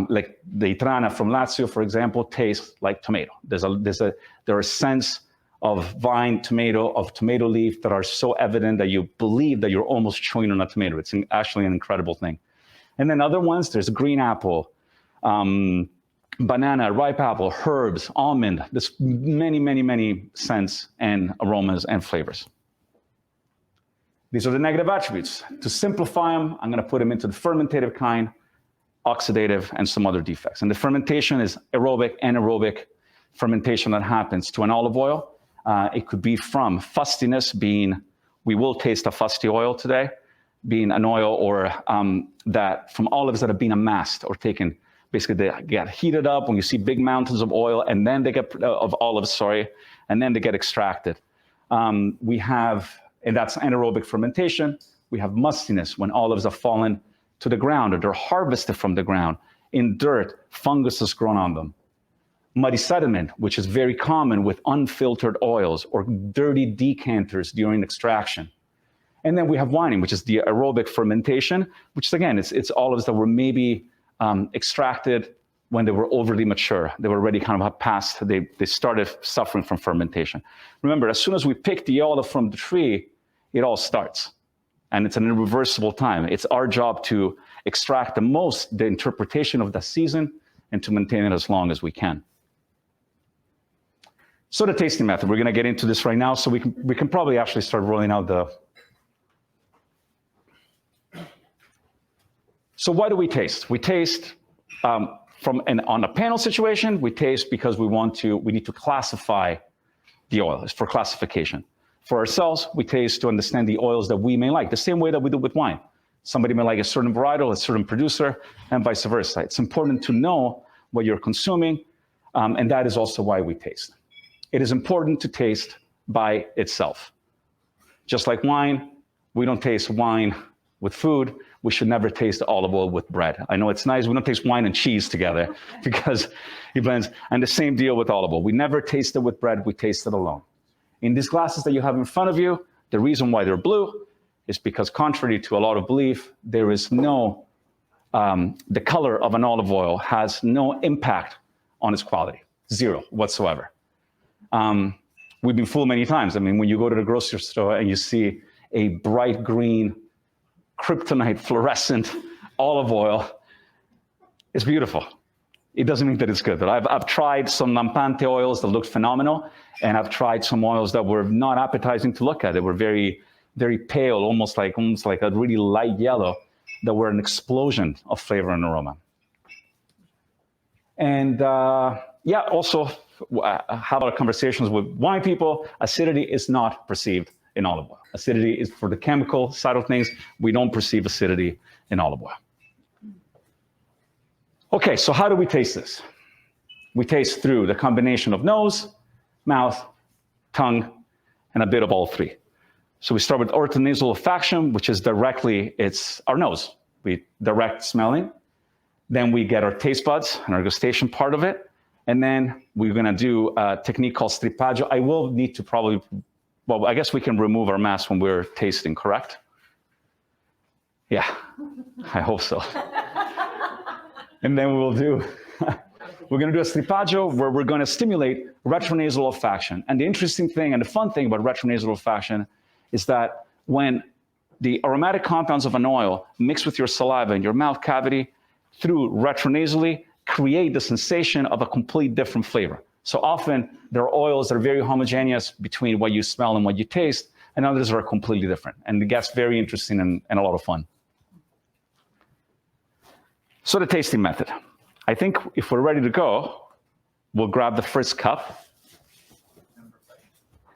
Speaker 6: like the Itrana from Lazio, for example, tastes like tomato. There are scents of vine, tomato, of tomato leaf that are so evident that you believe that you're almost chewing on a tomato. It's actually an incredible thing. And then other ones, there's green apple, banana, ripe apple, herbs, almond. There's many scents and aromas and flavors. These are the negative attributes. To simplify them, I'm going to put them into the fermentative kind, oxidative, and some other defects. And the fermentation is aerobic, anaerobic fermentation that happens to an olive oil. It could be from fustiness, being, we will taste a fusty oil today, being an oil or that from olives that have been amassed or taken. Basically, they get heated up when you see big mountains of oil, and then they get of olives, and then they get extracted. We have, and that's anaerobic fermentation. We have mustiness when olives have fallen to the ground or they're harvested from the ground in dirt, fungus has grown on them. Muddy sediment, which is very common with unfiltered oils or dirty decanters during extraction. And then we have wining, which is the aerobic fermentation, which is, again, it's olives that were maybe extracted when they were overly mature. They were already kind of past, they started suffering from fermentation. Remember, as soon as we pick the olive from the tree, it all starts. And it's an irreversible time. It's our job to extract the interpretation of the season and to maintain it as long as we can. So the tasting method, we're going to get into this right now, so we can probably actually start rolling out the... So why do we taste? We taste on a panel situation, we taste because we need to classify the oil. It's for classification. For ourselves, we taste to understand the oils that we may like, the same way that we do with wine. Somebody may like a certain varietal, a certain producer, and vice versa. It's important to know what you're consuming, and that is also why we taste. It is important to taste by itself. Just like wine, we don't taste wine with food. We should never taste olive oil with bread. I know it's nice. We don't taste wine and cheese together because it blends. And the same deal with olive oil. We never taste it with bread. We taste it alone. In these glasses that you have in front of you, the reason why they're blue is because, contrary to a lot of belief, there is no, the color of an olive oil has no impact on its quality. Zero whatsoever. We've been fooled many times. I mean, when you go to the grocery store and you see a bright green, kryptonite fluorescent olive oil, it's beautiful. It doesn't mean that it's good. But I've tried some lampante oils that looked phenomenal, and I've tried some oils that were not appetizing to look at. They were very, very pale, almost like a really light yellow, that were an explosion of flavor and aroma. And yeah, also have our conversations with wine people. Acidity is not perceived in olive oil. Acidity is for the chemical side of things. We don't perceive acidity in olive oil. Okay, so how do we taste this? We taste through the combination of nose, mouth, tongue, and a bit of all three. So we start with ortho-nasal olfaction, which is directly, it's our nose. We direct smelling. Then we get our taste buds and our gustation part of it. And then we're gonna do a technique called stripaggio. I will need to probably, well, I guess we can remove our mask when we're tasting, correct? Yeah, I hope so. And then we're gonna do a stripaggio where we're gonna stimulate retronasal olfaction. And the interesting thing and the fun thing about retronasal olfaction is that when the aromatic compounds of an oil mix with your saliva in your mouth cavity through retronasally, create the sensation of a complete different flavor. So often there are oils that are very homogeneous between what you smell and what you taste, and others are completely different. And it gets very interesting and a lot of fun. So the tasting method. I think if we're ready to go, we'll grab the first cup.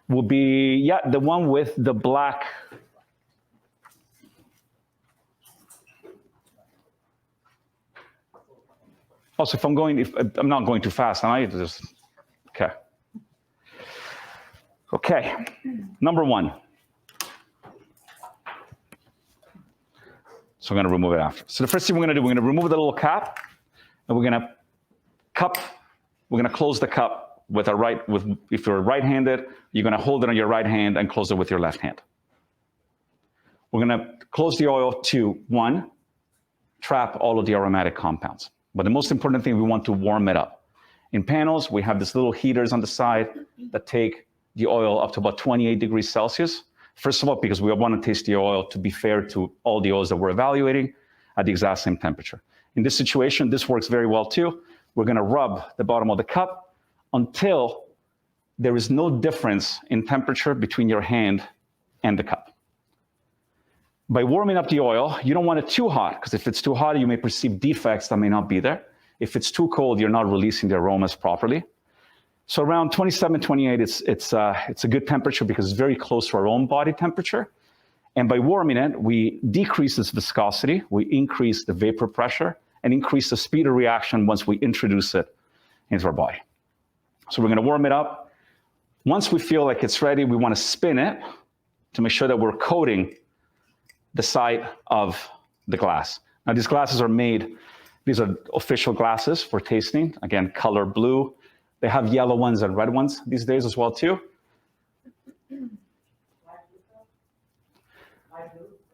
Speaker 6: Will be, yeah, the one with the black. Also, if I'm not going too fast, I just, okay. Okay, number one. So I'm gonna remove it after. So the first thing we're gonna do, we're gonna remove the little cap, and we're gonna close the cup with our right, if you're right-handed, you're gonna hold it on your right hand and close it with your left hand. We're gonna close the oil to, one, trap all of the aromatic compounds. But the most important thing, we want to warm it up. In panels, we have these little heaters on the side that take the oil up to about 28 degrees Celsius. First of all, because we want to taste the oil to be fair to all the oils that we're evaluating at the exact same temperature. In this situation, this works very well too. We're gonna rub the bottom of the cup until there is no difference in temperature between your hand and the cup. By warming up the oil, you don't want it too hot, because if it's too hot, you may perceive defects that may not be there. If it's too cold, you're not releasing the aromas properly. So around 27, 28, it's a good temperature because it's very close to our own body temperature. And by warming it, we decrease its viscosity, we increase the vapor pressure, and increase the speed of reaction once we introduce it into our body. So we're gonna warm it up. Once we feel like it's ready, we wanna spin it to make sure that we're coating the side of the glass. Now these glasses are made, these are official glasses for tasting. Again, color blue. They have yellow ones and red ones these days as well too.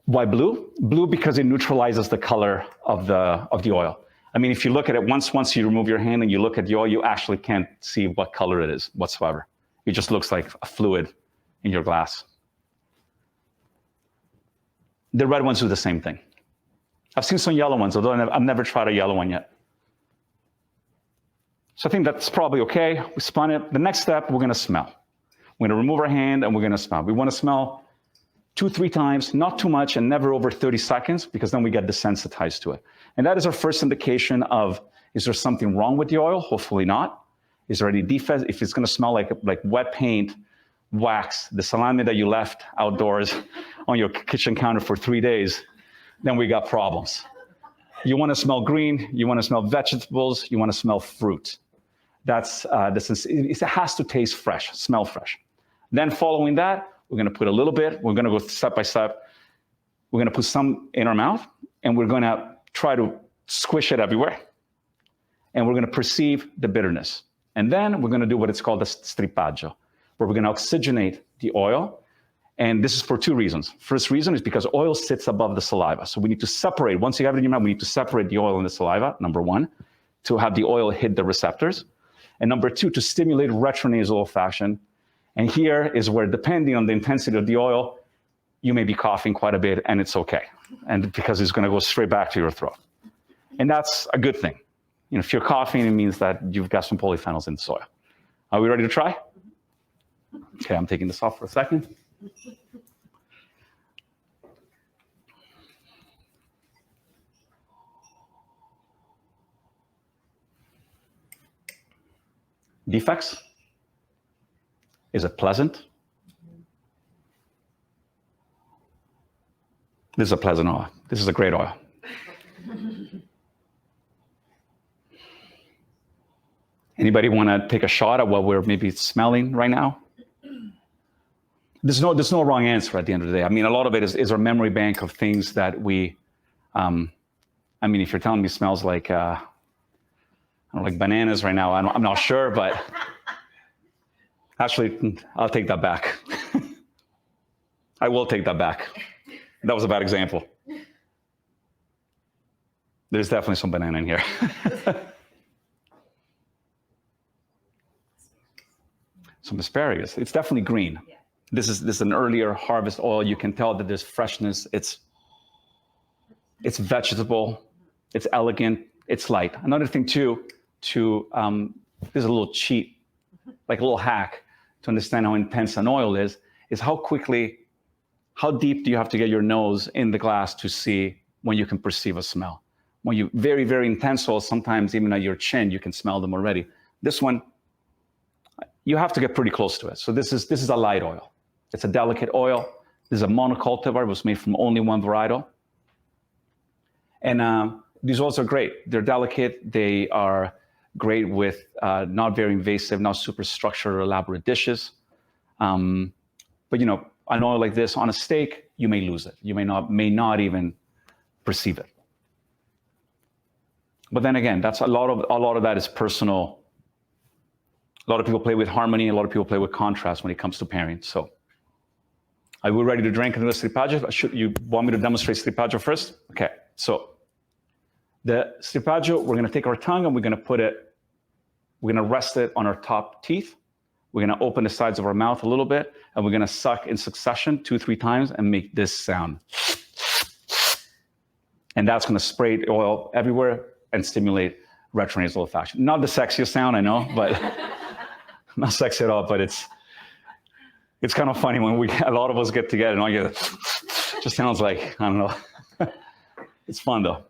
Speaker 6: Why blue? Blue because it neutralizes the color of the oil. I mean, if you look at it once you remove your hand and you look at the oil, you actually can't see what color it is whatsoever. It just looks like a fluid in your glass. The red ones do the same thing. I've seen some yellow ones, although I've never tried a yellow one yet. So I think that's probably okay. We spun it. The next step, we're gonna smell. We're gonna remove our hand and we're gonna smell. We wanna smell 2-3 times, not too much, and never over 30 seconds, because then we get desensitized to it. And that is our first indication of, is there something wrong with the oil? Hopefully not. Is there any defect? If it's gonna smell like wet paint, wax, the salami that you left outdoors on your kitchen counter for 3 days, then we got problems. You wanna smell green, you wanna smell vegetables, you wanna smell fruit. That's it has to taste fresh, smell fresh. Then following that, we're going to put a little bit. We're going to go step by step. We're going to put some in our mouth, and we're going to try to squish it everywhere. And we're going to perceive the bitterness. And then we're going to do what it's called the strippaggio, where we're going to oxygenate the oil. And this is for two reasons. First reason is because oil sits above the saliva. So we need to separate. Once you have it in your mouth, we need to separate the oil and the saliva, number one, to have the oil hit the receptors. And number two, to stimulate retronasal olfaction. And here is where, depending on the intensity of the oil, you may be coughing quite a bit, and it's okay. And because it's going to go straight back to your throat. And that's a good thing. If you're coughing, it means that you've got some polyphenols in the soil. Are we ready to try? Okay, I'm taking this off for a second. Defects? Is it pleasant? This is a pleasant oil. This is a great oil. Anybody want to take a shot at what we're maybe smelling right now? There's no wrong answer at the end of the day. I mean, a lot of it is our memory bank of things that we, I mean, if you're telling me it smells like, I don't know, like bananas right now, I'm not sure, but actually, I'll take that back. I will take that back. That was a bad example. There's definitely some banana in here. Some asparagus. It's definitely green. Yeah. This is an earlier harvest oil. You can tell that there's freshness. It's vegetable. It's elegant. It's light. Another thing too, there's a little cheat, like a little hack to understand how intense an oil is how deep do you have to get your nose in the glass to see when you can perceive a smell? When you very, very intense oil, sometimes even at your chin, you can smell them already. This one, you have to get pretty close to it. So this is a light oil. It's a delicate oil. This is a monocultivar. It was made from only one varietal. And these oils are great. They're delicate. They are great with not very invasive, not super structured or elaborate dishes. But an oil like this on a steak, you may lose it. You may not even perceive it. But then again, that's a lot of that is personal. A lot of people play with harmony. A lot of people play with contrast when it comes to pairing. So, are we ready to drink into the strippaggio? You want me to demonstrate strippaggio first? Okay. So, the strippaggio, we're going to take our tongue and we're going to rest it on our top teeth. We're going to open the sides of our mouth a little bit, and we're going to suck in succession 2-3 times and make this sound. And that's going to spray oil everywhere and stimulate retronasal olfaction. Not the sexiest sound, I know, but not sexy at all. But it's kind of funny when a lot of us get together and all you get just sounds like, I don't know. It's fun though.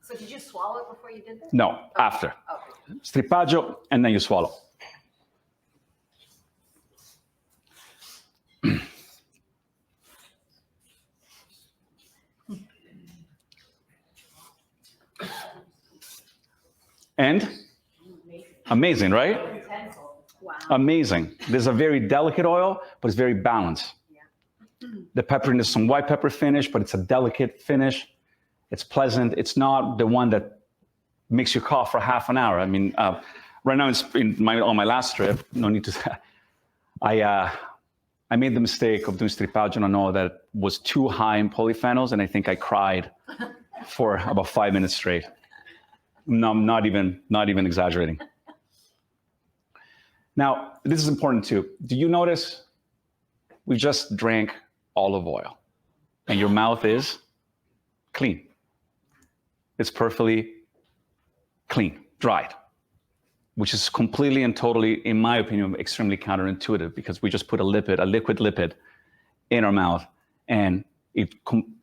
Speaker 7: So did you swallow it before you did this?
Speaker 6: No, after.
Speaker 7: Okay.
Speaker 6: Strippaggio, and then you swallow. And amazing, right?
Speaker 7: Wow.
Speaker 6: Amazing. There's a very delicate oil, but it's very balanced.
Speaker 7: Yeah.
Speaker 6: The pepperiness, some white pepper finish, but it's a delicate finish. It's pleasant. It's not the one that makes you cough for half an hour. I mean, right now on my last trip, no need to. I made the mistake of doing strippaggio on an oil that was too high in polyphenols, and I think I cried for about 5 minutes straight. No, I'm not even exaggerating. Now, this is important too. Do you notice we just drank olive oil, and your mouth is clean? It's perfectly clean, dried, which is completely and totally, in my opinion, extremely counterintuitive because we just put a liquid lipid in our mouth and it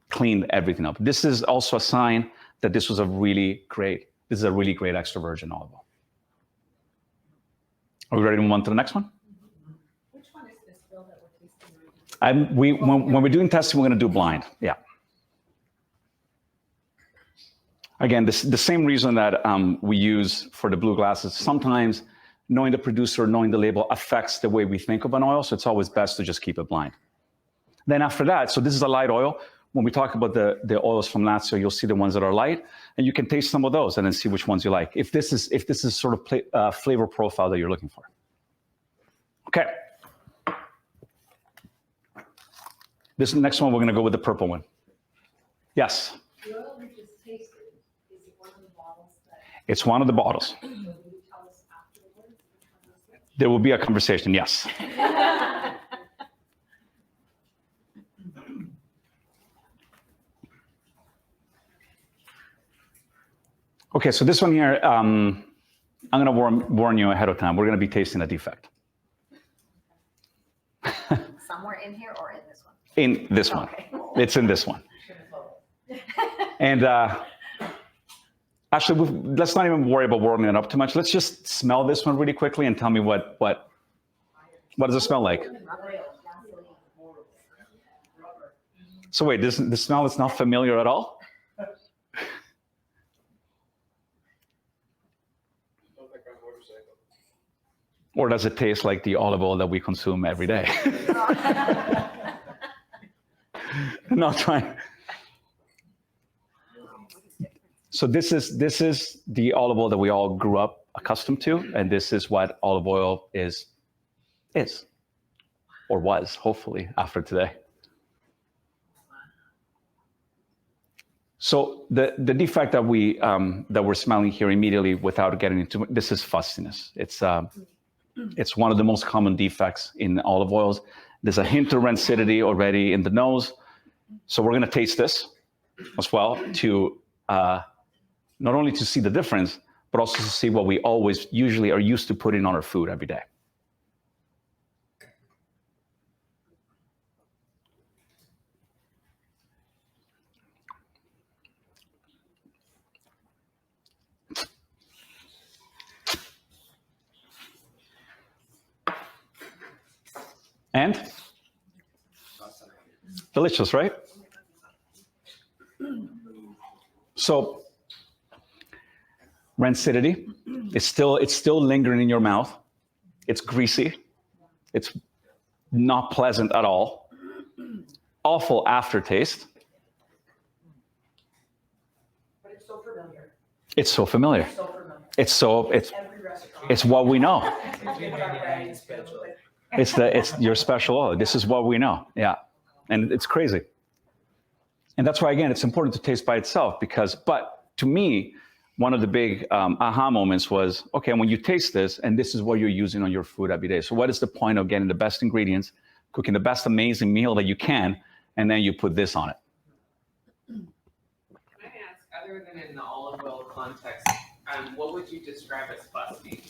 Speaker 6: cleaned everything up. This is also a sign that this is a really great extra virgin olive oil. Are we ready to move on to the next one?
Speaker 7: Which one is this
Speaker 6: When we're doing testing, we're going to do blind. Yeah. Again, the same reason that we use for the blue glasses. Sometimes knowing the producer, knowing the label affects the way we think of an oil, so it's always best to just keep it blind. Then after that, so this is a light oil. When we talk about the oils from Lazio, you'll see the ones that are light, and you can taste some of those and then see which ones you like. If this is sort of flavor profile that you're looking for. Okay. This next one, we're going to go with the purple one. Yes.
Speaker 7: The oil we just tasted, is it one of the bottles that?
Speaker 6: It's one of the bottles.
Speaker 7: Will you tell us afterwards?
Speaker 6: There will be a conversation. Yes. Okay, so this one here, I'm going to warn you ahead of time. We're going to be tasting a defect.
Speaker 7: Somewhere in here or in this one?
Speaker 6: In this one.
Speaker 7: Okay.
Speaker 6: It's in this one. And actually, let's not even worry about warming it up too much. Let's just smell this one really quickly and tell me what does it smell like? So wait, the smell is not familiar at all? Or does it taste like the olive oil that we consume every day? Not trying. So this is the olive oil that we all grew up accustomed to, and this is what olive oil is or was, hopefully, after today. So the defect that we're smelling here immediately, without getting into it, this is fussiness. It's one of the most common defects in olive oils. There's a hint of rancidity already in the nose. So we're going to taste this as well to not only to see the difference, but also to see what we usually are used to putting on our food every day. And delicious, right? So rancidity, it's still lingering in your mouth. It's greasy. It's not pleasant at all. Awful aftertaste.
Speaker 8: But it's so familiar.
Speaker 6: It's so familiar.
Speaker 8: It's so familiar. Every restaurant.
Speaker 6: It's what we know.
Speaker 8: It's
Speaker 6: It's your special oil. This is what we know. Yeah. And it's crazy. And that's why, again, it's important to taste by itself but to me, one of the big aha moments was, okay, when you taste this, and this is what you're using on your food every day. So what is the point of getting the best ingredients, cooking the best amazing meal that you can, and then you put this on it?
Speaker 9: Can I ask, other than in the olive oil context, what would you describe as fusty?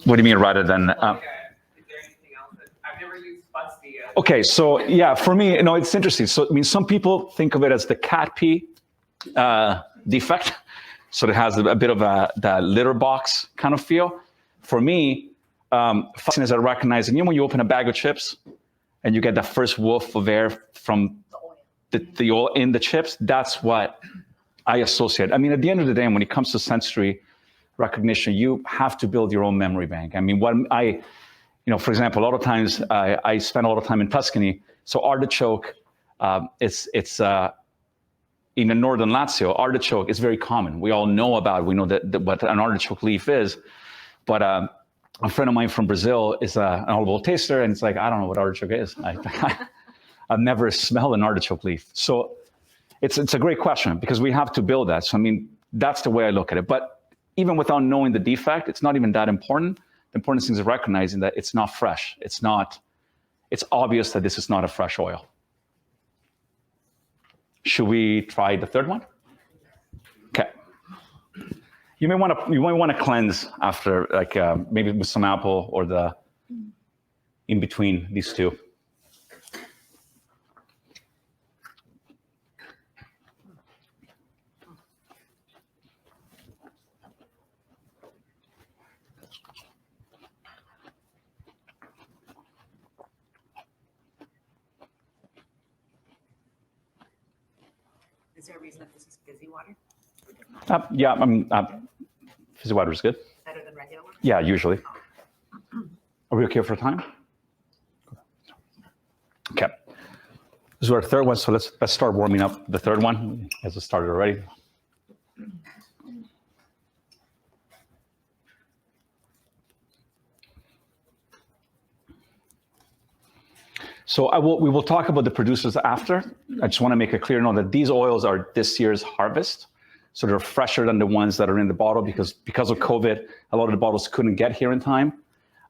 Speaker 6: What do you mean rather than...
Speaker 9: Is there anything else that I've never used fusty as?
Speaker 6: Okay, so yeah, for me, it's interesting. So I mean, some people think of it as the cat pee defect. So it has a bit of that litter box kind of feel. For me, fussiness, I recognize, and when you open a bag of chips and you get that first whiff of air from the oil in the chips, that's what I associate. I mean, at the end of the day, when it comes to sensory recognition, you have to build your own memory bank. I mean, for example, a lot of times I spend a lot of time in Tuscany. So artichoke, it's in the northern Lazio, artichoke is very common. We all know about it. We know that what an artichoke leaf is. But a friend of mine from Brazil is an olive oil taster, and it's like, I don't know what artichoke is. I've never smelled an artichoke leaf. So it's a great question because we have to build that. So, I mean, that's the way I look at it. But even without knowing the defect, it's not even that important. The important thing is recognizing that it's not fresh. It's obvious that this is not a fresh oil. Should we try the third one? Okay. You might want to cleanse after, like maybe with some apple or the in between these two.
Speaker 7: Is there a reason that this is fizzy water?
Speaker 6: Yeah, fizzy water is good.
Speaker 7: Better than regular water?
Speaker 6: Yeah, usually. Are we okay for time? Okay. This is our third one, so let's start warming up the third one, as it started already. So we will talk about the producers after. I just want to make a clear note that these oils are this year's harvest. So they're fresher than the ones that are in the bottle because of COVID, a lot of the bottles couldn't get here in time.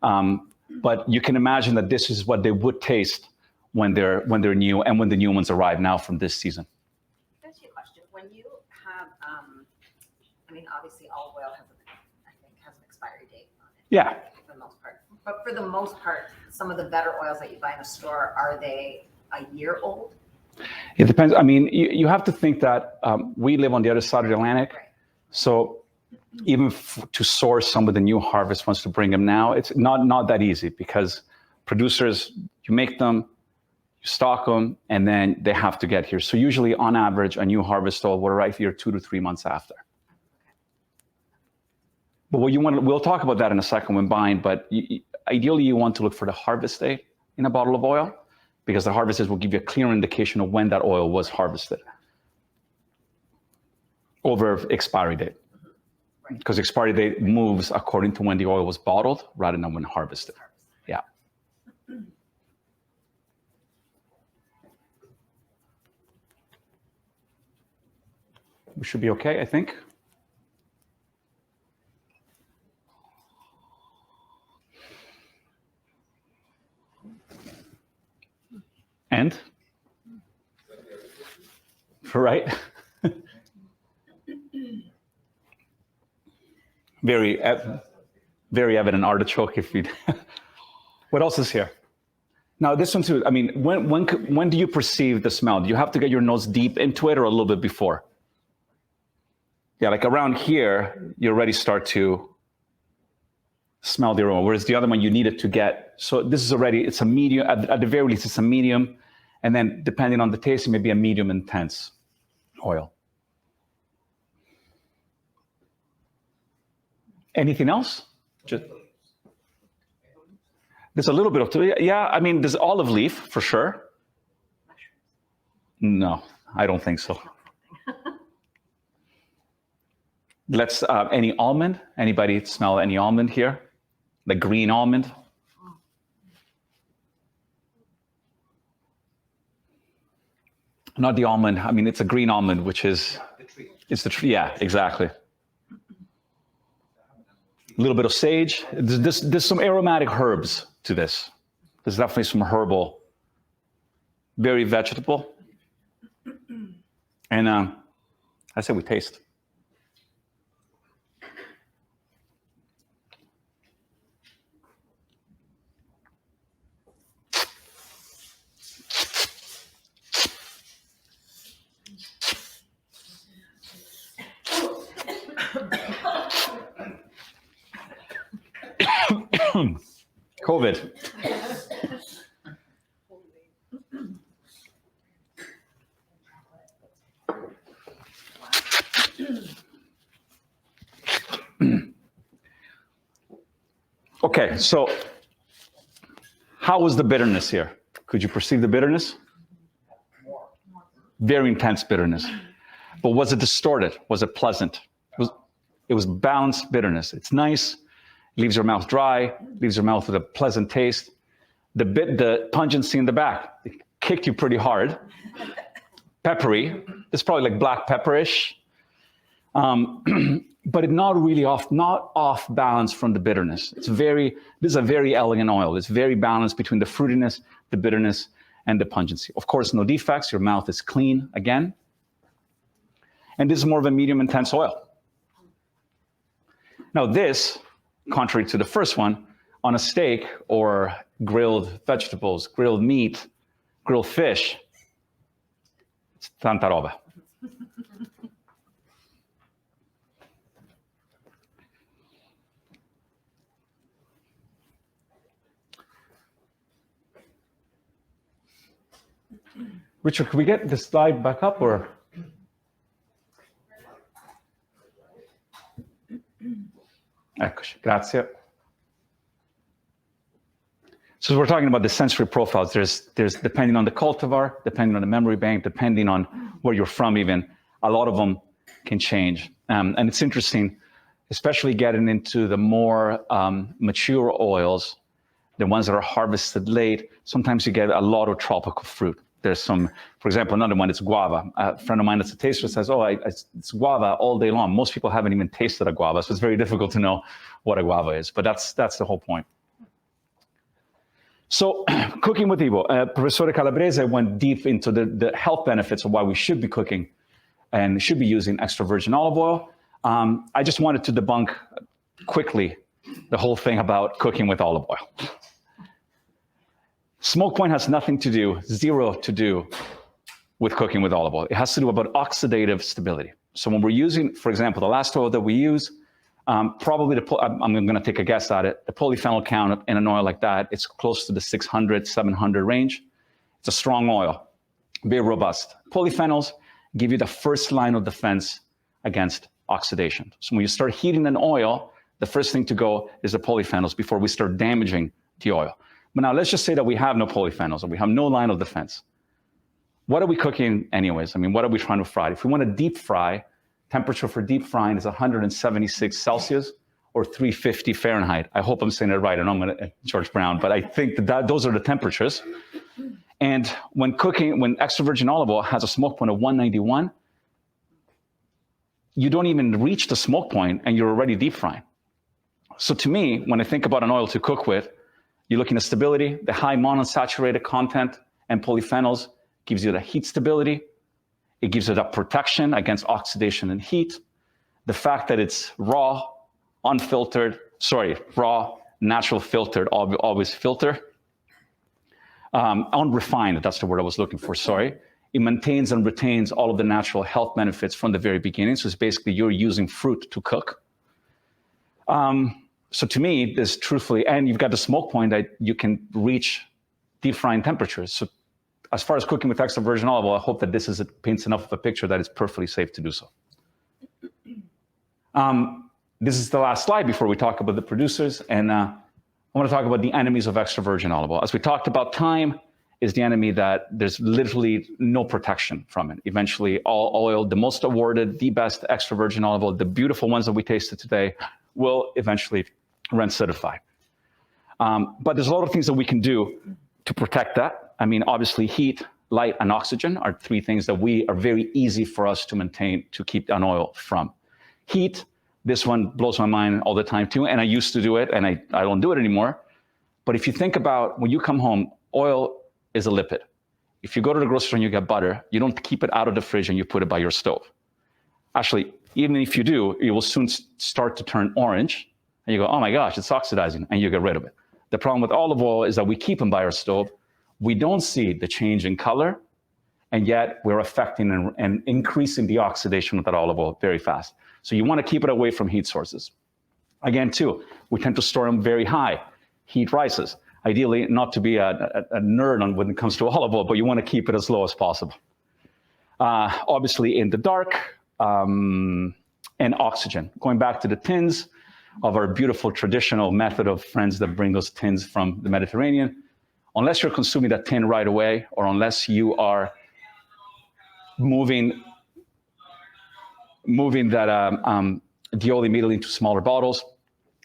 Speaker 6: But you can imagine that this is what they would taste when they're new and when the new ones arrive now from this season.
Speaker 7: Can I ask you a question? When you have, I mean, obviously all oil has, I think, has an expiry date on it.
Speaker 6: Yeah.
Speaker 7: For the most part. But for the most part, some of the better oils that you buy in a store, are they a year old?
Speaker 6: It depends. I mean, you have to think that we live on the other side of the Atlantic.
Speaker 7: Right.
Speaker 6: So even to source some of the new harvest ones to bring them now, it's not that easy because producers, you make them, you stock them, and then they have to get here. So usually on average, a new harvest oil will arrive here 2 to 3 months after. But what you want, we'll talk about that in a second when buying, but ideally you want to look for the harvest date in a bottle of oil because the harvest will give you a clear indication of when that oil was harvested over expiry date. Because expiry date moves according to when the oil was bottled rather than when harvested. Yeah. We should be okay, I think. And? Right? Very evident artichoke if you. What else is here? Now this one too, I mean, when do you perceive the smell? Do you have to get your nose deep into it or a little bit before? Yeah, like around here, you already start to smell the aroma, whereas the other one you need it to get. So this is already, it's a medium, at the very least it's a medium, and then depending on the taste, it may be a medium intense oil. Anything else? Just, there's a little bit of, yeah, I mean, there's olive leaf for sure. No, I don't think so. Let's, any almond? Anybody smell any almond here? The green almond? Not the almond, I mean, it's a green almond, which is, it's the tree, yeah, exactly. A little bit of sage. There's some aromatic herbs to this. There's definitely some herbal, very vegetable. And I say we taste. COVID. Okay, so how was the bitterness here? Could you perceive the bitterness? Very intense bitterness. But was it distorted? Was it pleasant? It was balanced bitterness. It's nice. Leaves your mouth dry, leaves your mouth with a pleasant taste. The pungency in the back, it kicked you pretty hard. Peppery, it's probably like black pepperish, but it not off balance from the bitterness. This is a very elegant oil. It's very balanced between the fruitiness, the bitterness, and the pungency. Of course, no defects. Your mouth is clean again. And this is more of a medium intense oil. Now this, contrary to the first one, on a steak or grilled vegetables, grilled meat, grilled fish, it's tanta roba. Richard, can we get the slide back up or? Eccoci, grazie. So we're talking about the sensory profiles. There's depending on the cultivar, depending on the memory bank, depending on where you're from even, a lot of them can change. And it's interesting, especially getting into the more mature oils, the ones that are harvested late, sometimes you get a lot of tropical fruit. There's some, for example, another one is guava. A friend of mine that's a taster says, oh, it's guava all day long. Most people haven't even tasted a guava, so it's very difficult to know what a guava is, but that's the whole point. So cooking with Evo, Professor Calabrese went deep into the health benefits of why we should be cooking and should be using extra virgin olive oil. I just wanted to debunk quickly the whole thing about cooking with olive oil. Smoke point has nothing to do, zero to do with cooking with olive oil. It has to do about oxidative stability. So when we're using, for example, the last oil that we use, probably I'm going to take a guess at it. The polyphenol count in an oil like that, it's close to the 600, 700 range. It's a strong oil, very robust. Polyphenols give you the first line of defense against oxidation. So when you start heating an oil, the first thing to go is the polyphenols before we start damaging the oil. But now let's just say that we have no polyphenols, or we have no line of defense. What are we cooking anyways? I mean, what are we trying to fry? If we want to deep fry, temperature for deep frying is 176 Celsius or 350 Fahrenheit. I hope I'm saying it right. I know I'm going to George Brown, but I think that those are the temperatures. And when cooking, when extra virgin olive oil has a smoke point of 191, you don't even reach the smoke point and you're already deep frying. So to me, when I think about an oil to cook with, you're looking at stability, the high monounsaturated content and polyphenols gives you the heat stability. It gives you that protection against oxidation and heat. The fact that it's raw, raw, natural filtered, always filter. Unrefined, that's the word I was looking for, sorry. It maintains and retains all of the natural health benefits from the very beginning. So it's basically you're using fruit to cook. So to me, this truthfully, and you've got the smoke point that you can reach deep frying temperatures. So as far as cooking with extra virgin olive oil, I hope that this paints enough of a picture that it's perfectly safe to do so. This is the last slide before we talk about the producers. And I want to talk about the enemies of extra virgin olive oil. As we talked about, time is the enemy that there's literally no protection from it. Eventually, all oil, the most awarded, the best extra virgin olive oil, the beautiful ones that we tasted today, will eventually rancidify. But there's a lot of things that we can do to protect that. I mean, obviously, heat, light, and oxygen are three things that are very easy for us to maintain to keep an oil from. Heat, this one blows my mind all the time too, and I used to do it, and I don't do it anymore. But if you think about when you come home, oil is a lipid. If you go to the grocery store and you get butter, you don't keep it out of the fridge and you put it by your stove. Actually, even if you do, it will soon start to turn orange, and you go, oh my gosh, it's oxidizing, and you get rid of it. The problem with olive oil is that we keep them by our stove. We don't see the change in color, and yet we're affecting and increasing the oxidation of that olive oil very fast. So you want to keep it away from heat sources. Again, too, we tend to store them very high. Heat rises. Ideally, not to be a nerd on when it comes to olive oil, but you want to keep it as low as possible. Obviously, in the dark, and oxygen. Going back to the tins of our beautiful traditional method of friends that bring us tins from the Mediterranean, unless you're consuming that tin right away, or unless you are moving that the oil immediately into smaller bottles,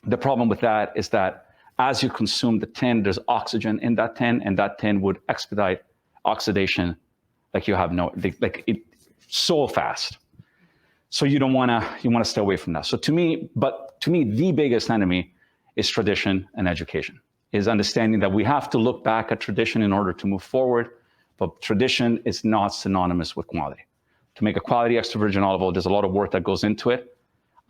Speaker 6: the problem with that is that as you consume the tin, there's oxygen in that tin, and that tin would expedite oxidation like you have so fast. So you want to stay away from that. So to me, the biggest enemy is tradition and education, is understanding that we have to look back at tradition in order to move forward, but tradition is not synonymous with quality. To make a quality extra virgin olive oil, there's a lot of work that goes into it.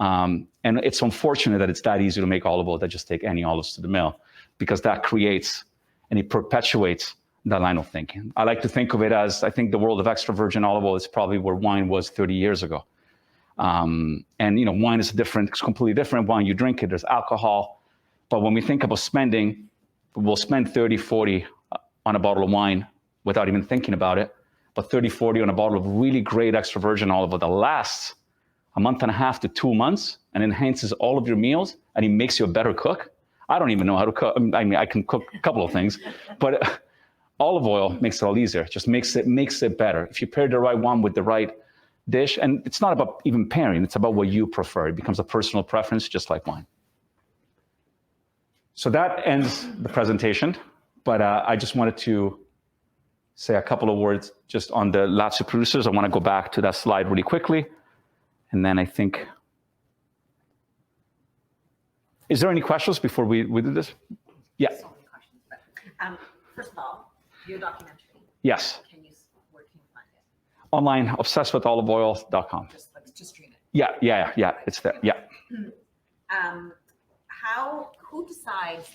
Speaker 6: And it's unfortunate that it's that easy to make olive oil that just take any olives to the mill, because that creates and it perpetuates that line of thinking. I like to think of it as, I think the world of extra virgin olive oil is probably where wine was 30 years ago. And wine is different, it's completely different. Wine, you drink it, there's alcohol. But when we think about spending, we'll spend 30, 40 on a bottle of wine without even thinking about it. But 30, 40 on a bottle of really great extra virgin olive oil that lasts a month and a half to 2 months, and enhances all of your meals, and he makes you a better cook. I don't even know how to cook. I mean, I can cook a couple of things, but olive oil makes it all easier. Just makes it better. If you pair the right one with the right dish, and it's not about even pairing, it's about what you prefer. It becomes a personal preference, just like wine. So that ends the presentation, but I just wanted to say a couple of words just on the Lazio producers. I want to go back to that slide really quickly, and then I think, is there any questions before we do this? Yeah.
Speaker 7: So many questions, but, first of all, your documentary.
Speaker 6: Yes.
Speaker 7: Where can you find it?
Speaker 6: Online, obsessedwitholiveoil.com.
Speaker 7: Just stream it.
Speaker 6: Yeah. It's there. Yeah.
Speaker 7: Who decides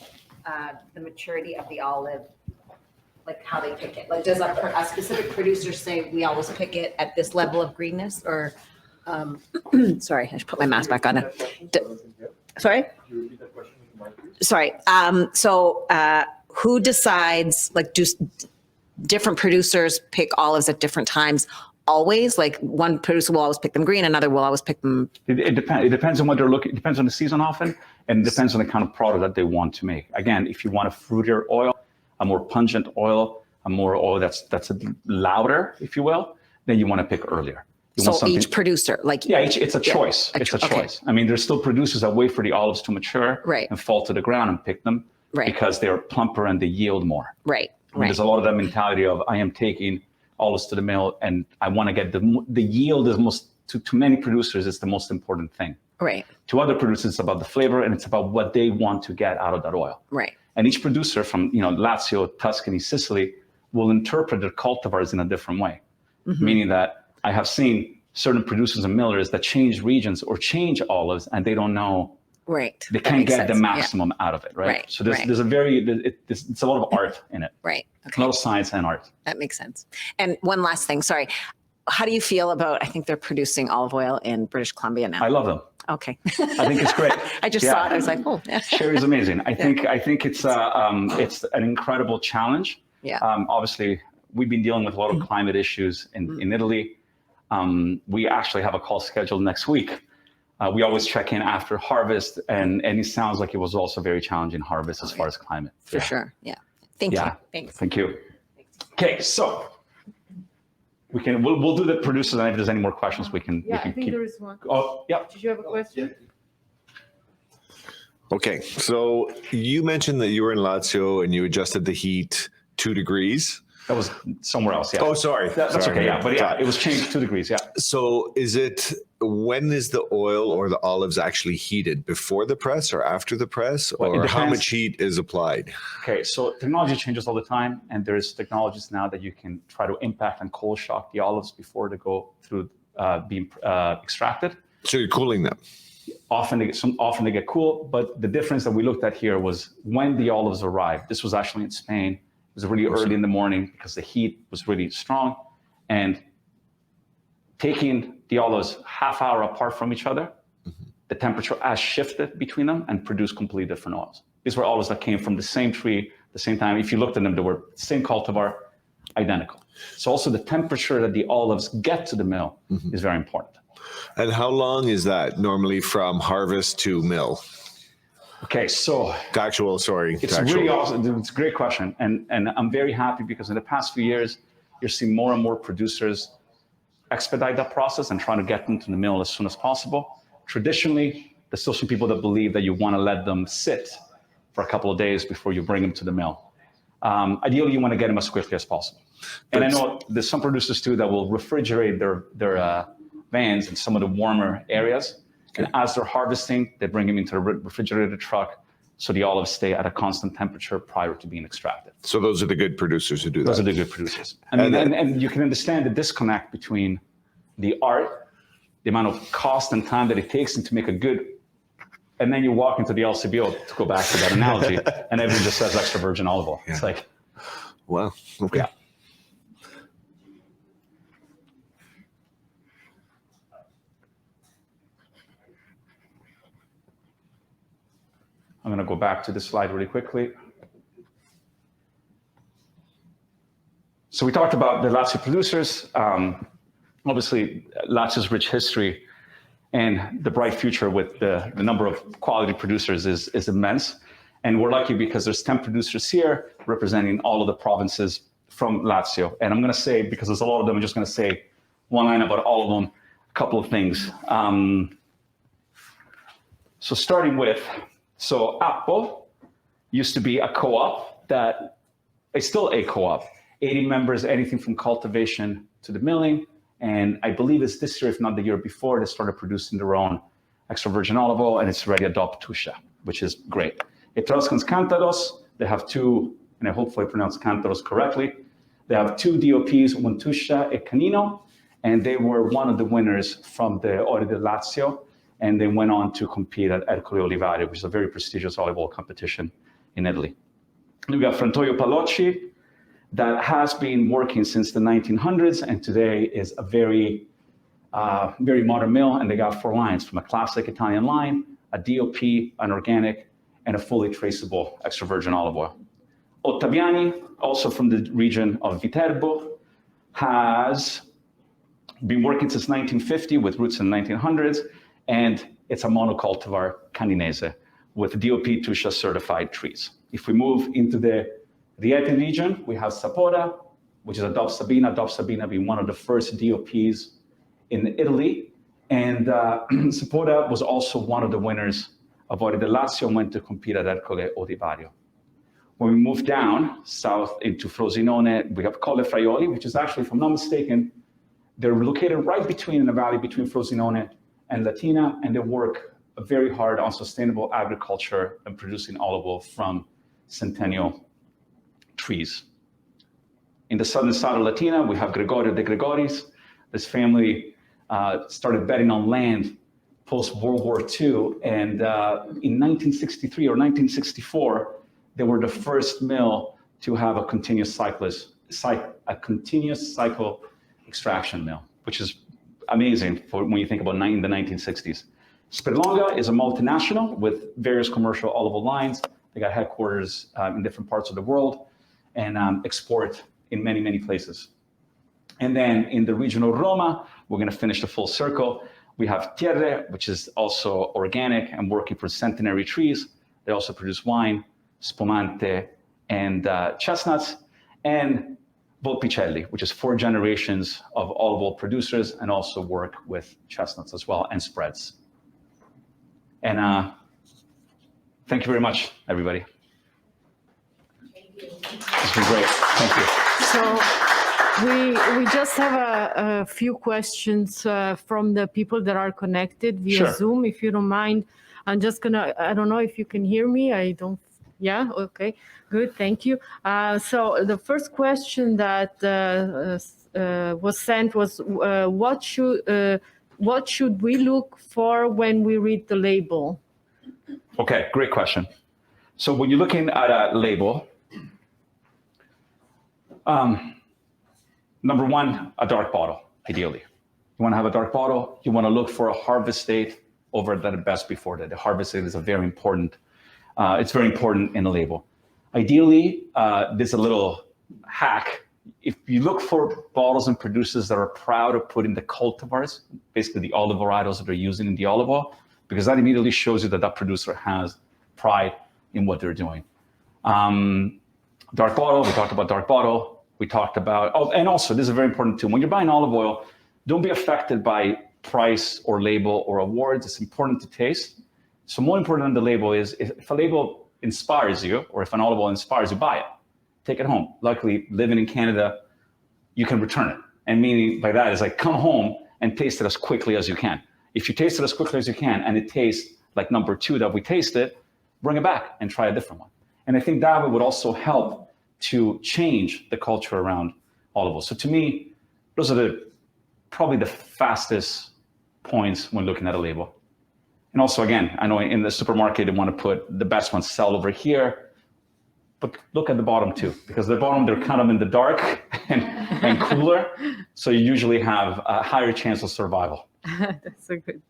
Speaker 7: the maturity of the olive? Like how they pick it? Like, does a specific producer say we always pick it at this level of greenness, or? Sorry, I should put my mask back on. Sorry. Sorry. So who decides? Like, do different producers pick olives at different times? Always, like one producer will always pick them green, another will always pick them.
Speaker 6: It depends. It depends on what they're looking. It depends on the season often, and it depends on the kind of product that they want to make. Again, if you want a fruitier oil, a more pungent oil, a more oil that's louder, if you will, then you want to pick earlier.
Speaker 7: So each producer, like
Speaker 6: it's a choice. It's a choice. I mean, there's still producers that wait for the olives to mature and fall to the ground and pick them because they're plumper and they yield more.
Speaker 7: Right.
Speaker 6: I mean, there's a lot of that mentality of I am taking olives to the mill and I want to get the yield is most to many producers is the most important thing.
Speaker 7: Right.
Speaker 6: To other producers, it's about the flavor and it's about what they want to get out of that oil.
Speaker 7: Right.
Speaker 6: And each producer from Lazio, Tuscany, Sicily will interpret their cultivars in a different way. Meaning that I have seen certain producers and millers that change regions or change olives and they don't know.
Speaker 7: Right.
Speaker 6: They can't get the maximum out of it, right? So there's it's a lot of art in it.
Speaker 7: Right.
Speaker 6: Okay. A lot of science and art.
Speaker 7: That makes sense. And one last thing, sorry. How do you feel about, I think they're producing olive oil in British Columbia now.
Speaker 6: I love them.
Speaker 7: Okay.
Speaker 6: I think it's great.
Speaker 7: I just saw it. I was like, oh. Yeah.
Speaker 6: Sherry's amazing. I think it's an incredible challenge.
Speaker 7: Yeah.
Speaker 6: Obviously, we've been dealing with a lot of climate issues in Italy. We actually have a call scheduled next week. We always check in after harvest, and it sounds like it was also very challenging harvest as far as climate.
Speaker 7: For sure. Yeah. Thank you. Thanks.
Speaker 6: Thank you. Okay, so we'll do the producers, and if there's any more questions, we can.
Speaker 4: Yeah, I think there is one.
Speaker 6: Oh, yeah.
Speaker 4: Did you have a question?
Speaker 10: Okay, so you mentioned that you were in Lazio and you adjusted the heat 2 degrees.
Speaker 6: That was somewhere else. Yeah.
Speaker 10: Oh, sorry.
Speaker 6: That's okay. Yeah, but yeah, it was changed 2 degrees. Yeah.
Speaker 10: So when is the oil or the olives actually heated? Before the press or after the press? Or how much heat is applied?
Speaker 6: Okay, so technology changes all the time, and there's technologies now that you can try to impact and cold shock the olives before they go through being extracted.
Speaker 10: So you're cooling them?
Speaker 6: Often they get cool, but the difference that we looked at here was when the olives arrived. This was actually in Spain. It was really early in the morning because the heat was really strong, and taking the olives half hour apart from each other, the temperature has shifted between them and produced completely different oils. These were olives that came from the same tree, the same time. If you looked at them, they were same cultivar, identical. So also the temperature that the olives get to the mill is very important.
Speaker 10: And how long is that normally from harvest to mill?
Speaker 6: Okay, so
Speaker 10: it's
Speaker 6: really awesome. It's a great question, and I'm very happy because in the past few years, you're seeing more and more producers expedite that process and trying to get them to the mill as soon as possible. Traditionally, there's still some people that believe that you want to let them sit for a couple of days before you bring them to the mill. Ideally, you want to get them as quickly as possible. And I know there's some producers too that will refrigerate their vans in some of the warmer areas. And as they're harvesting, they bring them into the refrigerated truck so the olives stay at a constant temperature prior to being extracted.
Speaker 10: So those are the good producers who do that?
Speaker 6: Those are the good producers. I mean, and you can understand the disconnect between the art, the amount of cost and time that it takes to make a good, and then you walk into the LCBO, to go back to that analogy, and everyone just says extra virgin olive oil. Yeah. It's like,
Speaker 10: wow, okay.
Speaker 6: Yeah. I'm going to go back to this slide really quickly. So we talked about the Lazio producers. Obviously, Lazio's rich history And the bright future with the number of quality producers is immense. And we're lucky because there's 10 producers here representing all of the provinces from Lazio. And I'm going to say, because there's a lot of them, I'm just going to say one line about all of them, a couple of things. So starting with, Appo used to be a co-op that is still a co-op. 80 members, anything from cultivation to the milling. And I believe it's this year, if not the year before, they started producing their own extra virgin olive oil, and it's ready to adopt Tuscia, which is great. Etruscans Cántaros, they have two, and I hopefully pronounce Cántaros correctly. They have two DOPs, one Tuscia e Canino, and they were one of the winners from the Ori del Lazio, and they went on to compete at Ercole Olivare, which is a very prestigious olive oil competition in Italy. We got Frantoio Palocci, that has been working since the 1900s, and today is a very, very modern mill, and they got 4 lines, from a classic Italian line, a DOP, an organic, and a fully traceable extra virgin olive oil. Ottaviani, also from the region of Viterbo, has been working since 1950 with roots in the 1900s, and it's a monocultivar Caninese with DOP Tuscia certified trees. If we move into the Rieti region, we have Sapora, which is a DOP Sabina. DOP Sabina being one of the first DOPs in Italy. And Sapora was also one of the winners of Ori del Lazio and went to compete at Ercole Olivare. When we move down south into Frosinone, we have Colle Fraioli, which is actually, if I'm not mistaken, they're located right in the valley between Frosinone and Latina, and they work very hard on sustainable agriculture and producing olive oil from centennial trees. In the southern side of Latina, we have Gregorio de Gregoris. This family started betting on land post-World War II, and in 1963 or 1964, they were the first mill to have a continuous cycle extraction mill, which is amazing for when you think about in the 1960s. Sperlonga is a multinational with various commercial olive oil lines. They got headquarters in different parts of the world and export in many, many places. And then in the region of Roma, we're going to finish the full circle. We have Tierre, which is also organic and working for centenary trees. They also produce wine, spumante, and chestnuts. And Volpicelli, which is 4 generations of olive oil producers and also work with chestnuts as well and spreads. And thank you very much, everybody. It's been great. Thank you.
Speaker 4: So we just have a few questions from the people that are connected via Zoom, if you don't mind. I'm just gonna, I don't know if you can hear me. I don't, yeah, okay, good, thank you. So the first question that was sent was, what should we look for when we read the label?
Speaker 6: Okay, great question. So when you're looking at a label, number one, a dark bottle, ideally. You want to have a dark bottle. You want to look for a harvest date over the best before that. The harvest date is a very important, it's very important in a label. Ideally, there's a little hack. If you look for bottles and producers that are proud of putting the cultivars, basically the olive varietals that they're using in the olive oil, because that immediately shows you that that producer has pride in what they're doing. Dark bottle, we talked about dark bottle. We talked about, oh, and also this is very important too. When you're buying olive oil, don't be affected by price or label or awards. It's important to taste. So more important than the label is if a label inspires you, or if an olive oil inspires you, buy it. Take it home. Luckily, living in Canada, you can return it. And meaning by that is like come home and taste it as quickly as you can. If you taste it as quickly as you can and it tastes like number 2 that we tasted, bring it back and try a different one. And I think that would also help to change the culture around olive oil. So to me, those are probably the fastest points when looking at a label. And also, again, I know in the supermarket, they want to put the best ones sell over here, but look at the bottom too, because the bottom, they're kind of in the dark and cooler. So you usually have a higher chance of survival.
Speaker 4: That's a good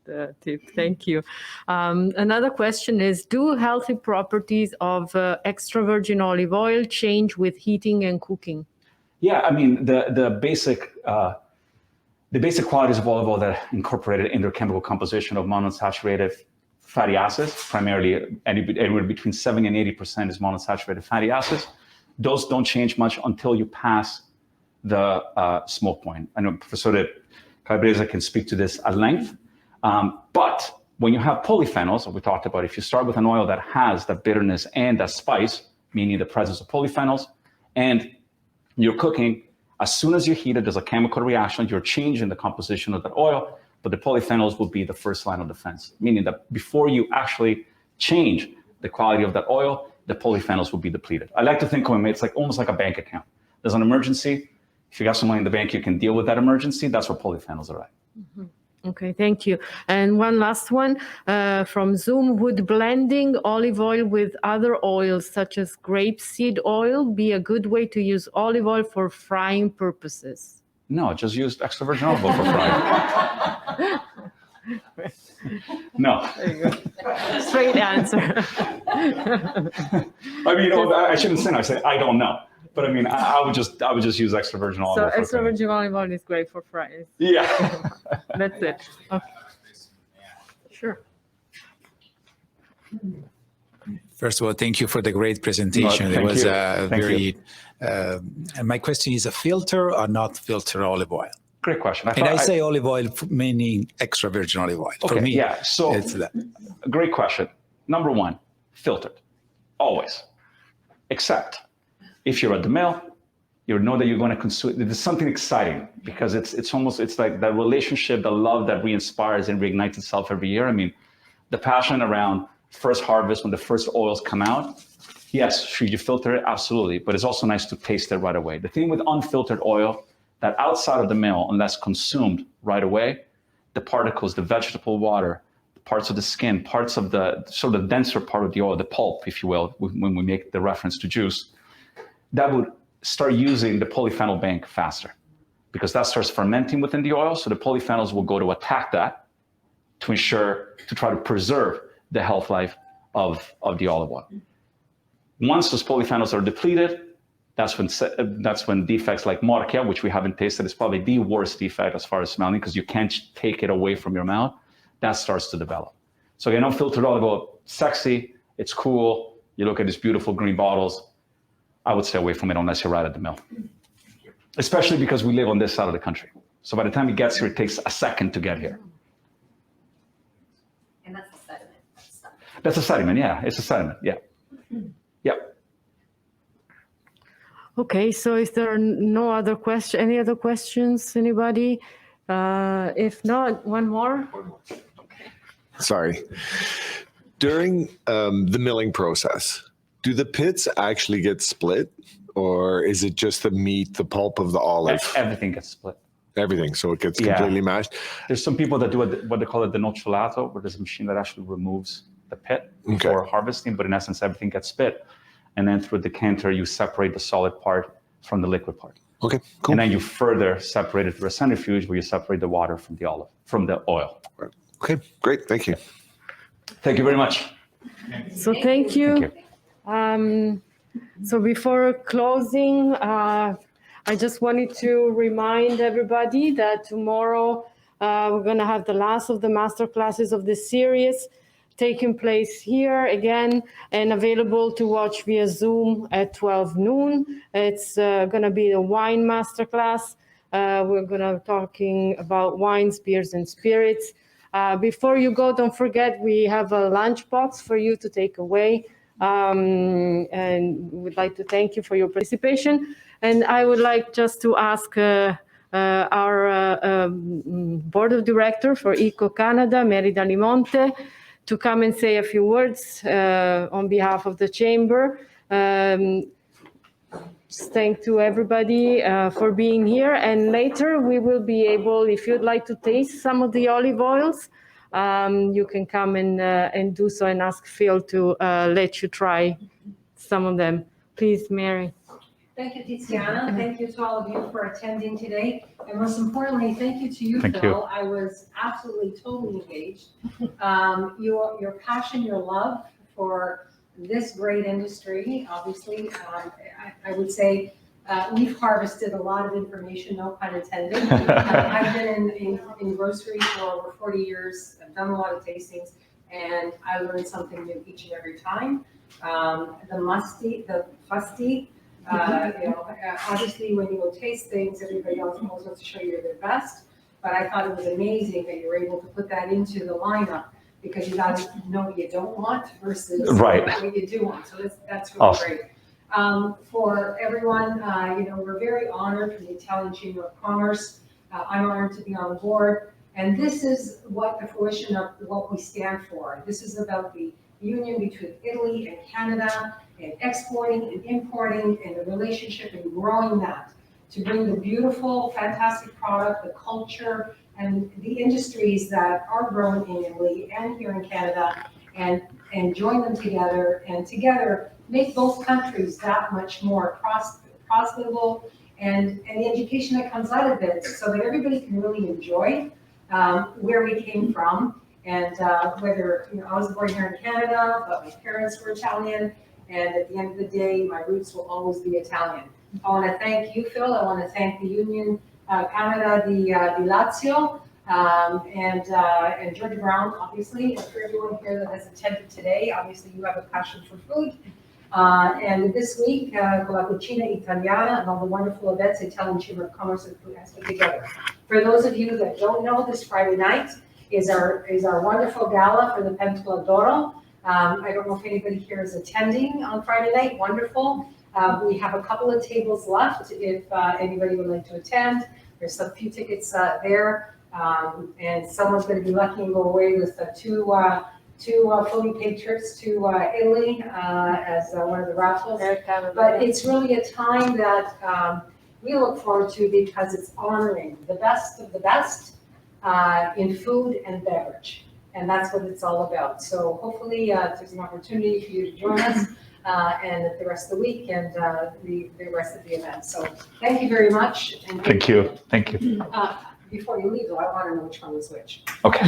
Speaker 4: tip. Thank you. Another question is, do healthy properties of extra virgin olive oil change with heating and cooking?
Speaker 6: Yeah, I mean, the basic the basic qualities of olive oil that are incorporated in their chemical composition of monounsaturated fatty acids, primarily anywhere between 70 and 80% is monounsaturated fatty acids. Those don't change much until you pass the smoke point. I know Professor Calabresa can speak to this at length, but when you have polyphenols, we talked about, if you start with an oil that has that bitterness and that spice, meaning the presence of polyphenols, and you're cooking, as soon as you heat it, there's a chemical reaction, you're changing the composition of that oil, but the polyphenols will be the first line of defense, meaning that before you actually change the quality of that oil, the polyphenols will be depleted. I like to think of it, it's like almost like a bank account. There's an emergency. If you got some money in the bank, you can deal with that emergency. That's where polyphenols are at.
Speaker 4: Mm-hmm. Okay, thank you. And one last one from Zoom. Would blending olive oil with other oils, such as grapeseed oil, be a good way to use olive oil for frying purposes?
Speaker 6: No, just use extra virgin olive oil for frying. No.
Speaker 4: There you go. Straight answer.
Speaker 6: I mean, I shouldn't say no. I say I don't know. But I mean, I would just use extra virgin olive oil.
Speaker 4: So extra virgin olive oil is great for fries.
Speaker 6: Yeah.
Speaker 4: That's it. Okay. Sure.
Speaker 11: First of all, thank you for the great presentation. It was very. And my question is: a filter or not filter olive oil?
Speaker 6: Great question.
Speaker 11: And I say olive oil meaning extra virgin olive oil.
Speaker 6: Okay,
Speaker 11: for me,
Speaker 6: yeah. So
Speaker 11: it's that.
Speaker 6: Great question. Number one, filtered, always, except if you're at the mill, you know that you're going to consume. There's something exciting because it's like that relationship, the love that re-inspires and reignites itself every year. I mean, the passion around first harvest when the first oils come out. Yes, should you filter it? Absolutely. But it's also nice to taste it right away. The thing with unfiltered oil, that outside of the mill, unless consumed right away, the particles, the vegetable water, parts of the skin, parts of the sort of denser part of the oil, the pulp, if you will, when we make the reference to juice, that would start using the polyphenol bank faster because that starts fermenting within the oil. So the polyphenols will go to attack that to try to preserve the health life of the olive oil. Once those polyphenols are depleted, that's when defects like morchia, which we haven't tasted, is probably the worst defect as far as smelling because you can't take it away from your mouth, that starts to develop. So again, unfiltered olive oil, sexy, it's cool. You look at these beautiful green bottles, I would stay away from it unless you're right at the mill, especially because we live on this side of the country. So by the time it gets here, it takes a second to get here.
Speaker 7: And that's a sediment.
Speaker 6: That's a sediment, yeah. It's a sediment, yeah. Yep.
Speaker 4: Okay, so is there no other question? Any other questions, anybody? If not, one more.
Speaker 10: Sorry. During the milling process, do the pits actually get split, or is it just the meat, the pulp of the olive?
Speaker 6: Everything gets split.
Speaker 10: Everything, so it gets completely mashed?
Speaker 6: There's some people that do what they call a denocciolato, where there's a machine that actually removes the pit before harvesting, but in essence, everything gets split. And then through a decanter, you separate the solid part from the liquid part.
Speaker 10: Okay, cool.
Speaker 6: And then you further separate it through a centrifuge where you separate the water from the oil.
Speaker 10: Okay, great, thank you.
Speaker 6: Thank you very much.
Speaker 4: So thank you.
Speaker 6: Thank you.
Speaker 4: So before closing, I just wanted to remind everybody that tomorrow we're going to have the last of the master classes of this series taking place here again and available to watch via Zoom at 12 noon. It's going to be the wine masterclass. We're going to be talking about wines, beers, and spirits. Before you go, don't forget we have a lunchbox for you to take away. And we'd like to thank you for your participation. And I would like just to ask our board of director for Eco Canada, Mary Dalimonte, to come and say a few words on behalf of the chamber. Thank to everybody for being here. And later we will be able, if you'd like to taste some of the olive oils, you can come and do so and ask Phil to let you try some of them. Please, Mary.
Speaker 12: Thank you, Tiziana. Thank you to all of you for attending today. And most importantly, thank you to you,
Speaker 6: Thank
Speaker 12: Phil.
Speaker 6: you.
Speaker 12: I was absolutely, totally engaged. Your passion, your love for this great industry, obviously, I would say we've harvested a lot of information, no pun intended. I've been in grocery for over 40 years. I've done a lot of tastings, and I learn something new each and every time. The fusty, obviously when you go taste things, everybody else always wants to show you their best. But I thought it was amazing that you were able to put that into the lineup, because you got to know what you don't want versus what you do want. So that's really
Speaker 6: Awesome.
Speaker 12: great. For everyone, we're very honored for the Italian Chamber of Commerce. I'm honored to be on board. And this is what the fruition of what we stand for. This is about the union between Italy and Canada, and exporting and importing, and the relationship and growing that to bring the beautiful, fantastic product, the culture, and the industries that are grown in Italy and here in Canada, and join them together, and together make both countries that much more profitable, and the education that comes out of it, so that everybody can really enjoy where we came from. And whether, I was born here in Canada, but my parents were Italian, and at the end of the day, my roots will always be Italian. I want to thank you, Phil. I want to thank the Union Canada di Lazio, and George Brown, obviously, and for everyone here that has attended today. Obviously, you have a passion for food. And this week, con la Cucina Italiana and all the wonderful events the Italian Chamber of Commerce has put together. For those of you that don't know, this Friday night is our wonderful gala for the Pentola d'Oro. I don't know if anybody here is attending on Friday night. Wonderful. We have a couple of tables left if anybody would like to attend. There's a few tickets there, and someone's going to be lucky and go away with two fully paid trips to Italy as one of the raffles. But it's really a time that we look forward to, because it's honoring the best of the best in food and beverage. And that's what it's all about. So hopefully there's an opportunity for you to join us and the rest of the week and the rest of the event. So thank you very much. And
Speaker 6: Thank you. Thank you.
Speaker 12: Before you leave, though, I want to know which one was which.
Speaker 6: Okay.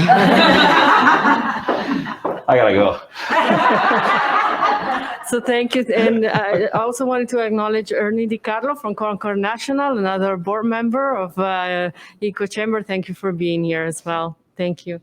Speaker 6: I gotta go.
Speaker 4: So thank you. And I also wanted to acknowledge Ernie Di Carlo from Concord National, another board member of Eco Chamber. Thank you for being here as well. Thank you.